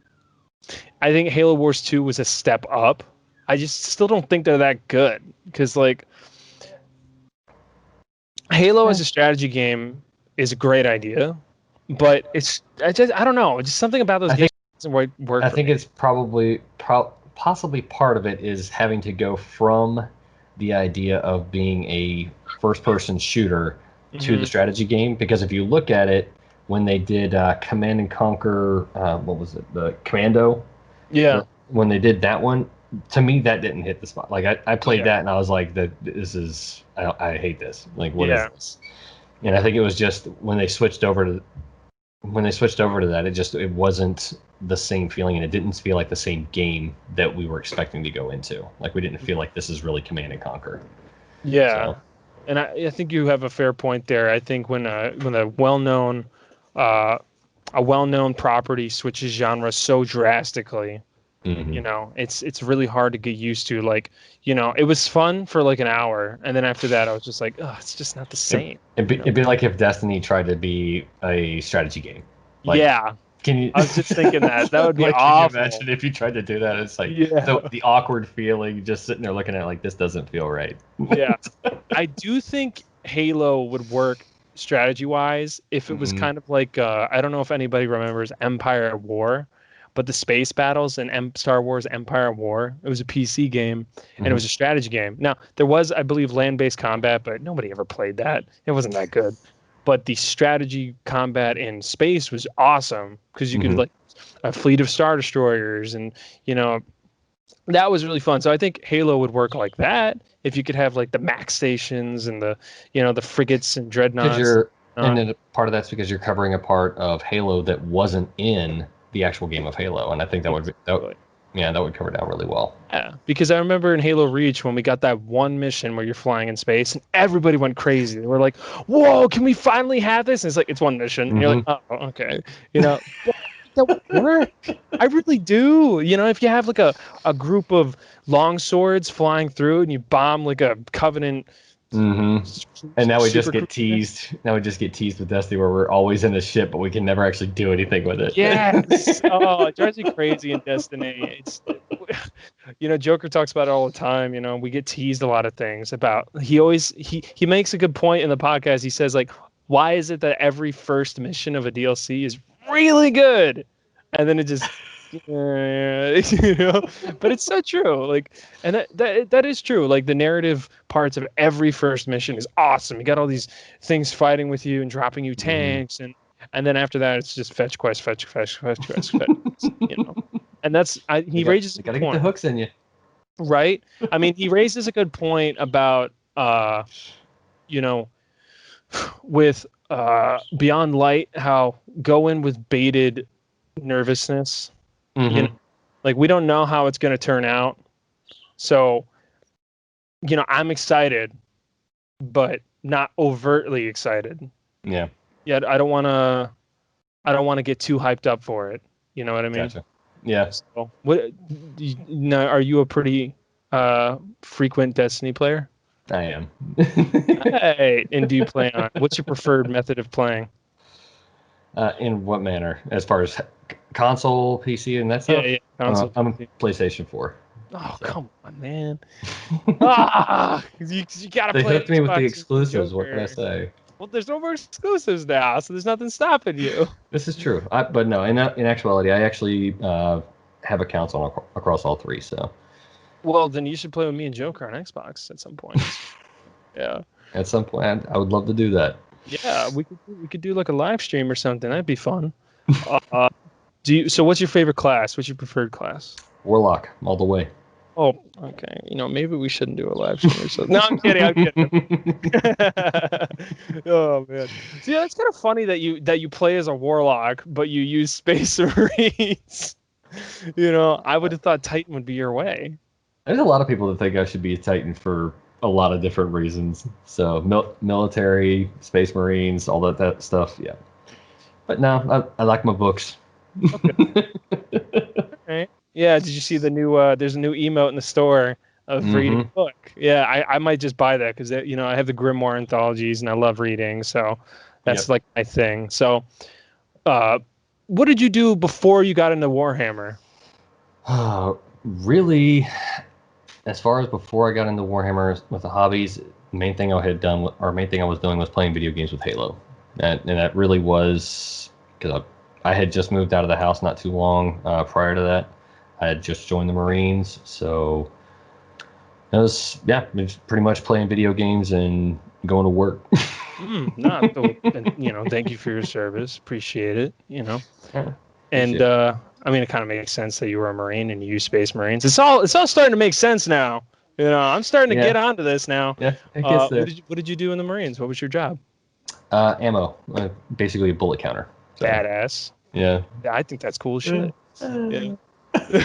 I think Halo Wars 2 was a step up. I just still don't think they're that good because like Halo as a strategy game is a great idea, but I don't know. It's just something about those games doesn't work. I think it's probably possibly part of it is having to go from the idea of being a first-person shooter to the strategy game, because if you look at it, when they did Command and Conquer, what was it, the Commando? Yeah. When they did that one, to me that didn't hit the spot. Like I played that and I was like, this is I hate this. Like what is this? And I think it was just when they switched over to that, it wasn't the same feeling, and it didn't feel like the same game that we were expecting to go into. Like we didn't feel like this is really Command and Conquer. Yeah. So. And I think you have a fair point there. I think when a well-known property switches genre so drastically, Mhm. It's really hard to get used to. Like, it was fun for like an hour, and then after that, I was just like, oh, it's just not the It, same. it'd be like if Destiny tried to be a strategy game. Like, Yeah, can you I was just thinking that would be like can you awful. imagine if you tried to do that? It's like Yeah, the awkward feeling, just sitting there looking at it like this doesn't feel right. yeah. I do think Halo would work strategy wise if it was Hmm. kind of like I don't know if anybody remembers Empire at War, but the space battles in Star Wars Empire at War. It was a PC game and it Hmm. was a strategy game. Now there was, I believe, land-based combat, but nobody ever played that. It wasn't that good. But the strategy combat in space was awesome because you could Hmm. like a fleet of star destroyers and you know that was really fun. So I think Halo would work like that if you could have like the max stations and the frigates and Because dreadnoughts. you're, and Uh, then part of that's because you're covering a part of Halo that wasn't in the actual game of Halo, and I think that would be exactly. yeah, that would cover down really well. Yeah, because I remember in Halo Reach when we got that one mission where you're flying in space and everybody went crazy. They were like, "Whoa, can we finally have this?" And it's like it's one mission, and you're Hmm. like, "Oh, okay," but that would work. I really do. If you have like a group of long swords flying through and you bomb like a Covenant Hmm. And now we just super get cruiser. teased. Now we just get teased with Destiny, where we're always in a ship, but we can never actually do anything with Yes. it. Oh, it drives me crazy in Destiny. Joker talks about it all the time. We get teased a lot of things about. He makes a good point in the podcast. He says like, why is it that every first mission of a DLC is really good, and then it just, But it's so true. Like, and that is true. Like the narrative parts of every first mission is awesome. You got all these things fighting with you and dropping you Hmm. tanks and then after that, it's just fetch quest, fetch quest, fetch quest, fetch quest, And he raises a They good got to get the point, hooks in you. right? I mean, he raises a good point about, you know, with Beyond Light, how go in with baited nervousness. You know, Hmm. like we don't know how it's going to turn out. So, I'm excited, but not overtly excited. Yeah, Yet I don't want to get too hyped up for it. You know what I mean? gotcha. Yeah, So, now, are you a pretty frequent Destiny player? I am. Hey, and do you play on? What's your preferred method of playing? In what manner? As far as console, PC, and that Yeah, stuff? yeah, console. I'm a PC. PlayStation 4. Oh, So come on, man. You gotta they play hooked me with the Xbox and play exclusives. What can I Joker. say? Well, there's no more exclusives now, so there's nothing stopping you. This is true. But no, in actuality, I actually have accounts on across all three. So Well, then you should play with me and Joker on Xbox at some point. Yeah, at some point, I would love to do that. yeah, we could do like a live stream or something. That'd be fun. Uh, so what's your favorite class? What's your preferred class? Warlock, all the way. Oh, okay. Maybe we shouldn't do a live stream or something. No, I'm kidding. I'm kidding. Oh man. See, that's kind of funny that you play as a warlock, but you use Space Marines. I would have thought Titan would be your way. There's a lot of people that think I should be a Titan for a lot of different reasons. So military, Space Marines, all that stuff. Yeah. But no, I like my books. Okay. All right. Yeah. Did you see the new? There's a new emote in the store of reading Hmm. a book. Yeah, I might just buy that because I have the Grimoire anthologies and I love reading, so that's Yep. like my thing. So, uh, what did you do before you got into Warhammer? Really, as far as before I got into Warhammer with the hobbies, the main thing I had done, or main thing I was doing, was playing video games with Halo, and that really was because I had just moved out of the house not too long prior to that. I had just joined the Marines, so it was it was pretty much playing video games and going to work. No, and, thank you for your service. Appreciate it. Yeah, And appreciate it. I mean, it kind of makes sense that you were a Marine and you use Space Marines. It's all starting to make sense now. I'm starting to Yeah, get onto this now. yeah, it gets there. What did you do in the Marines? What was your job? Ammo, basically a bullet counter. So Badass. yeah. Yeah, I think that's cool as Uh, shit. Yeah.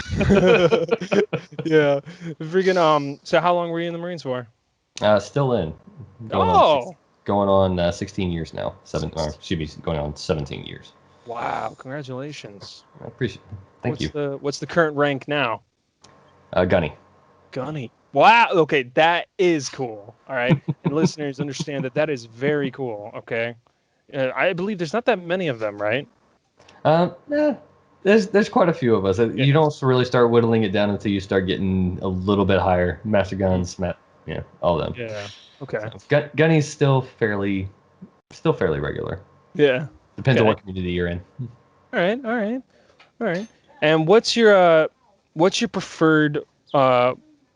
Yeah. Freaking so how long were you in the Marines for? Still in, going on Oh. 16 years now. Excuse me, going on 17 years. Wow, congratulations. I appreciate it. Thank you. What's the current rank now? Gunny. Gunny. Wow. Okay, that is cool. All right, and listeners understand that is very cool. Okay, I believe there's not that many of them, right? Yeah, there's quite a few of us. Yeah. You don't really start whittling it down until you start getting a little bit higher. Master Guns, yeah, all of them. Yeah. Okay. So, Gunny's still fairly regular. Yeah. Depends on Okay. what community you're in. All right. All right. All right. And what's your preferred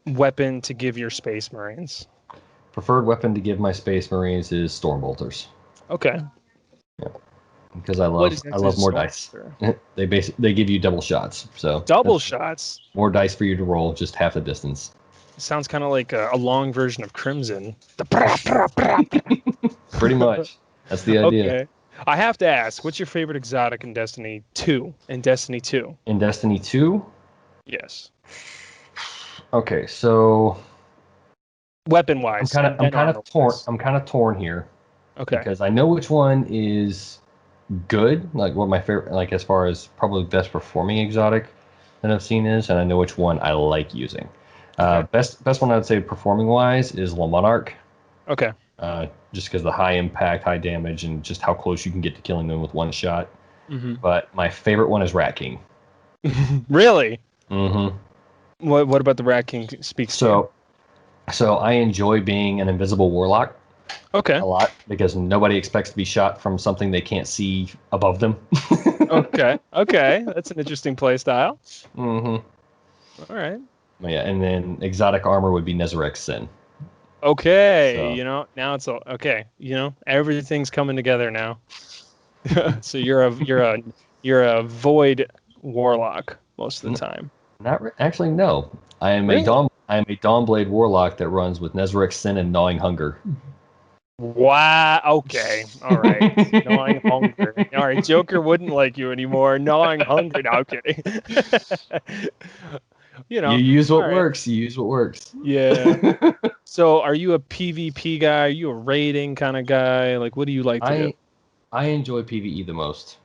weapon to give your Space Marines? Preferred weapon to give my Space Marines is Storm Bolters. Okay. Yeah, because I What love more dice. They give you double shots, so Double shots. more dice for you to roll, just half the distance. Sounds kind of like a long version of Crimson. Pretty much. That's the idea. Okay. I have to ask, what's your favorite exotic in Destiny 2? In Destiny 2? In Destiny 2? Yes. Okay, so weapon wise. I'm kind of torn. I'm kind of torn here. Okay. Because I know which one is good, like what my favorite, like as far as probably best performing exotic that I've seen is, and I know which one I like using. Okay. Best one I would say performing wise is La Monarch. Okay. Just because the high impact, high damage, and just how close you can get to killing them with one shot. Mm-hmm. But my favorite one is Rat King. Really? Mm-hmm. What about the Rat King speaks so I enjoy being an invisible warlock. Okay. A lot because nobody expects to be shot from something they can't see above them. Okay. That's an interesting play style. Mm-hmm. All right. Yeah, and then exotic armor would be Nezarec Sin. Okay. So. Now it's all okay. Everything's coming together now. So you're a void warlock most of the time. Actually, no. I am a Dawnblade warlock that runs with Nezarec Sin and Gnawing Hunger. Wow. Okay. All right. Gnawing Hunger. All right. Joker wouldn't like you anymore. Gnawing Hunger. No, I'm kidding. You use what works. You use what works. Yeah. So, are you a PvP guy? Are you a raiding kind of guy? Like, what do you like to do? I enjoy PvE the most.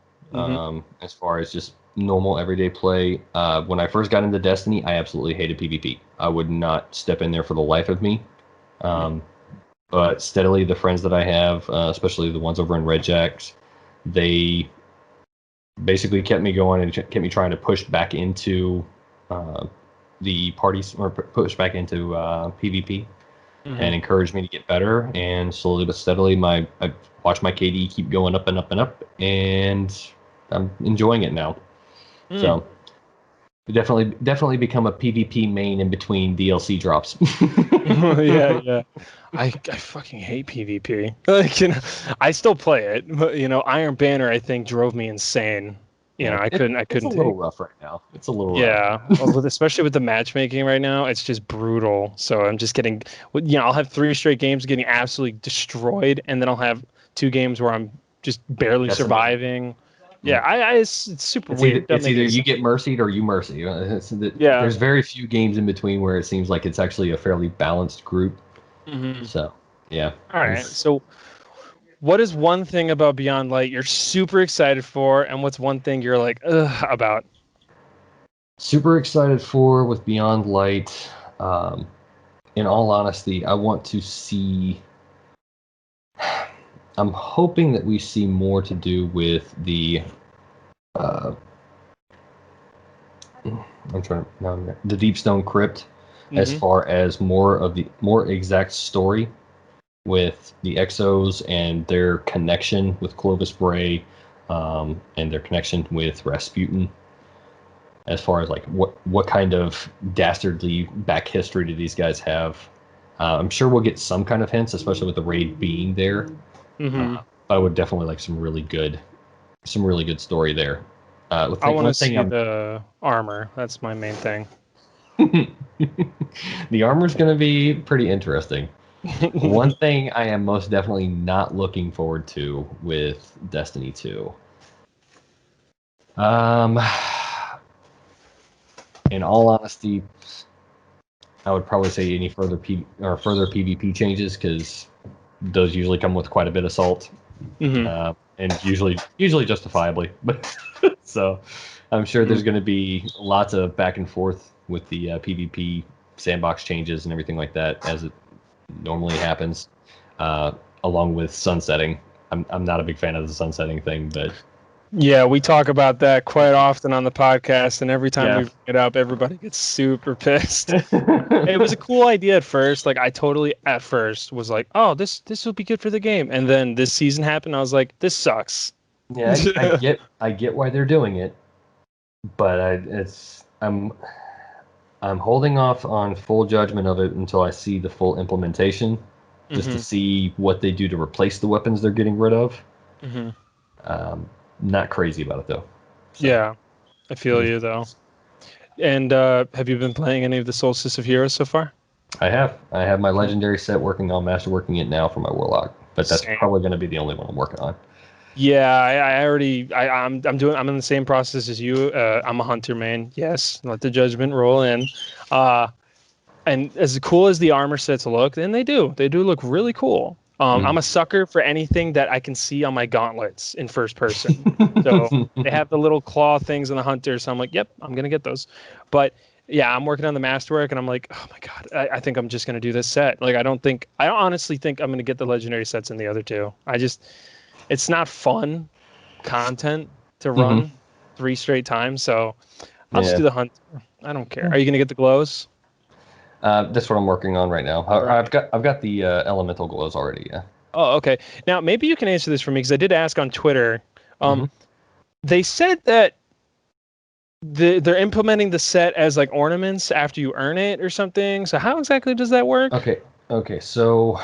As far as just normal everyday play. When I first got into Destiny, I absolutely hated PvP. I would not step in there for the life of me. But steadily, the friends that I have, especially the ones over in Red Jacks, they basically kept me going and kept me trying to push back into the parties or push back into PvP and encourage me to get better. And slowly but steadily, I watch my KD keep going up and up and up, and I'm enjoying it now. So definitely become a PvP main in between DLC drops. Yeah. I fucking hate PvP. Like, I still play it, but Iron Banner I think drove me insane. I couldn't. It's a little rough right now. It's a little rough. Especially with the matchmaking right now, it's just brutal. So I'm just getting, I'll have 3 straight games getting absolutely destroyed, and then I'll have 2 games where I'm just barely surviving. Yeah, it's super weird. It's either you get mercied or you mercy. There's very few games in between where it seems like it's actually a fairly balanced group. So, yeah. All right. So, what is one thing about Beyond Light you're super excited for, and what's one thing you're like, ugh, about? Super excited for with Beyond Light. In all honesty, I want to see. I'm hoping that we see more to do with the. The Deepstone Crypt, as far as more exact story with the Exos and their connection with Clovis Bray, and their connection with Rasputin. As far as like what kind of dastardly back history do these guys have? I'm sure we'll get some kind of hints, especially with the raid being there. I would definitely like some really good story there. I want to see the armor. That's my main thing. The armor's going to be pretty interesting. One thing I am most definitely not looking forward to with Destiny 2. In all honesty, I would probably say any further PvP changes, because those usually come with quite a bit of salt. and usually justifiably. But so I'm sure there's going to be lots of back and forth with the PvP sandbox changes and everything like that, as it normally happens, along with sunsetting. I'm not a big fan of the sunsetting thing, but Yeah, we talk about that quite often on the podcast, and every time yeah. we bring it up, everybody gets super pissed. It was a cool idea at first. Like I totally at first was like, "Oh, this will be good for the game," and then this season happened. I was like, "This sucks." Yeah, I get why they're doing it, but I'm holding off on full judgment of it until I see the full implementation, just to see what they do to replace the weapons they're getting rid of. Not crazy about it though. So. Yeah, I feel you though. And have you been playing any of the Solstice of Heroes so far? I have my legendary set working on masterworking it now for my warlock, but that's probably going to be the only one I'm working on. Yeah, I'm in the same process as you. I'm a hunter main. Yes, let the judgment roll in. And as cool as the armor sets look, and they do look really cool. I'm a sucker for anything that I can see on my gauntlets in first person. So they have the little claw things in the hunter, so I'm like, yep, I'm gonna get those. But yeah, I'm working on the masterwork, and I'm like, oh my god, I think I'm just gonna do this set. Like, I honestly think I'm gonna get the legendary sets in the other two. It's not fun content to run 3 straight times, so I'll just do the hunt. I don't care. Are you gonna get the glows? That's what I'm working on right now. I've got the elemental glows already. Yeah. Oh, okay. Now maybe you can answer this for me because I did ask on Twitter. They said that they're implementing the set as like ornaments after you earn it or something. So how exactly does that work? Okay. So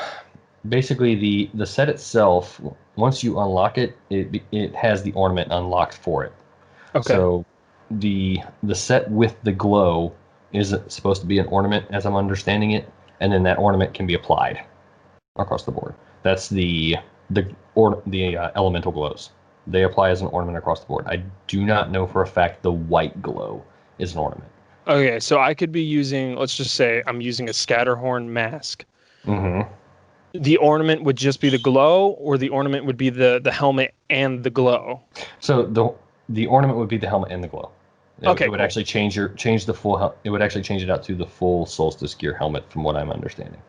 basically, the set itself, once you unlock it, it has the ornament unlocked for it. Okay. So the set with the glow is supposed to be an ornament, as I'm understanding it, and then that ornament can be applied across the board. That's the elemental glows. They apply as an ornament across the board. I do not know for a fact the white glow is an ornament. Okay, so I could be using, let's just say I'm using a Scatterhorn mask. The ornament would just be the glow, or the ornament would be the helmet and the glow? So the ornament would be the helmet and the glow. It would actually change the full. It would actually change it out to the full Solstice gear helmet, from what I'm understanding.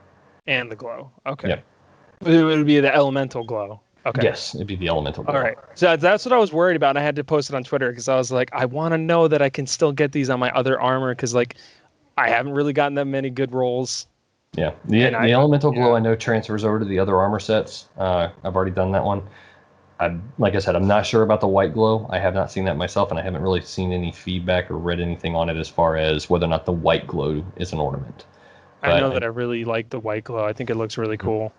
And the glow. Okay. Yep. It would be the elemental glow. Okay. Yes, it'd be the elemental glow. All right. So that's what I was worried about. I had to post it on Twitter because I was like, I want to know that I can still get these on my other armor because like I haven't really gotten that many good rolls. Yeah. The elemental glow I know transfers over to the other armor sets. I've already done that one. Like I said, I'm not sure about the white glow. I have not seen that myself, and I haven't really seen any feedback or read anything on it as far as whether or not the white glow is an ornament. I know that I really like the white glow. I think it looks really cool.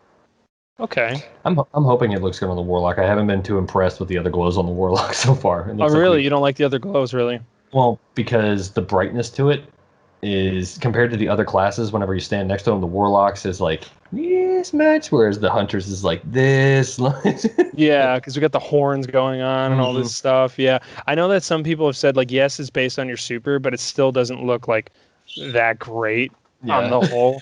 Okay. I'm hoping it looks good on the Warlock. I haven't been too impressed with the other glows on the Warlock so far. Oh, really? You don't like the other glows, really? Well, because the brightness to it is, compared to the other classes, whenever you stand next to them, the Warlocks is like this much, whereas the Hunters is like this. Yeah, because we got the horns going on and all this stuff. Yeah, I know that some people have said like, yes, it's based on your super, but it still doesn't look like that great on the whole.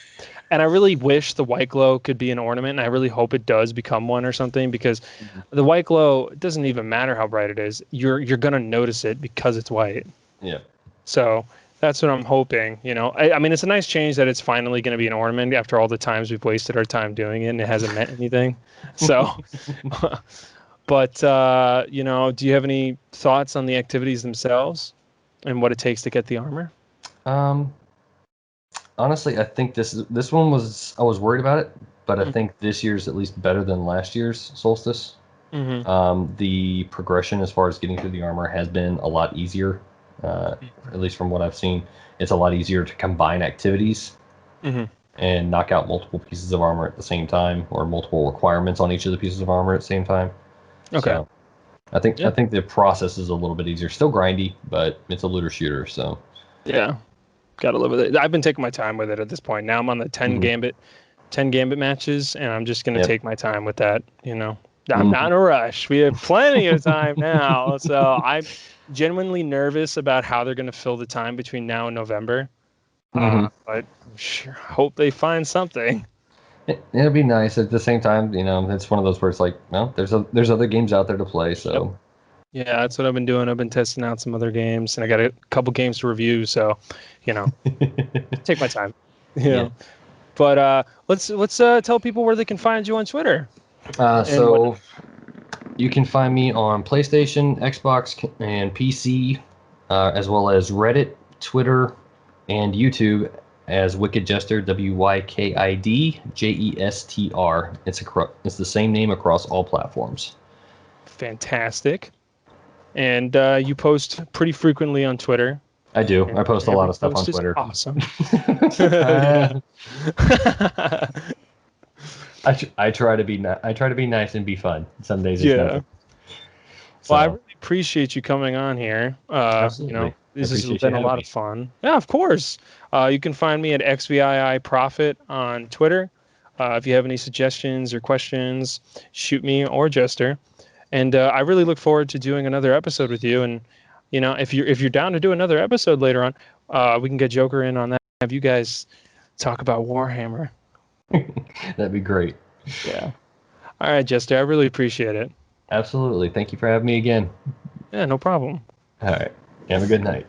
And I really wish the white glow could be an ornament, and I really hope it does become one or something, because the white glow, it doesn't even matter how bright it is. You're gonna notice it because it's white. Yeah. So that's what I'm hoping. You know, I mean, it's a nice change that it's finally going to be an ornament after all the times we've wasted our time doing it and it hasn't meant anything. So, but you know, do you have any thoughts on the activities themselves and what it takes to get the armor? Honestly, I think this one was, I was worried about it, but I think this year's at least better than last year's Solstice. The progression as far as getting through the armor has been a lot easier. At least from what I've seen, it's a lot easier to combine activities and knock out multiple pieces of armor at the same time, or multiple requirements on each of the pieces of armor at the same time. Okay. So I think the process is a little bit easier. Still grindy, but it's a looter shooter, so yeah, gotta live with it. I've been taking my time with it at this point. Now I'm on the 10 gambit matches, and I'm just gonna take my time with that. You know, I'm not in a rush. We have plenty of time now, so I'm genuinely nervous about how they're going to fill the time between now and November. But sure hope they find something. It'll be nice. At the same time, it's one of those where it's like, well, there's other games out there to play. So Yeah, that's what I've been doing. I've been testing out some other games, and I got a couple games to review. So, you know, take my time. You yeah. know, but let's tell people where they can find you on Twitter and So whatnot. you can find me on PlayStation, Xbox, and PC, as well as Reddit, Twitter, and YouTube as Wicked Jester, WYKIDJESTR. It's the same name across all platforms. Fantastic. And you post pretty frequently on Twitter, I do. and I post a lot every of stuff on post is Twitter. awesome. Yeah. I try to be I try to be nice and be fun. Some days it's Yeah. nothing. Well, I So really appreciate you coming on here. absolutely, I This has appreciate you been a having lot of me. fun. Yeah, of course. You can find me at XVII Profit on Twitter. If you have any suggestions or questions, shoot me or Jester. And I really look forward to doing another episode with you. And if you're down to do another episode later on, we can get Joker in on that. Have you guys talk about Warhammer? That'd be great. Yeah. All right, Jester. I really appreciate it. Absolutely. Thank you for having me again. Yeah, no problem. All right. Have a good night.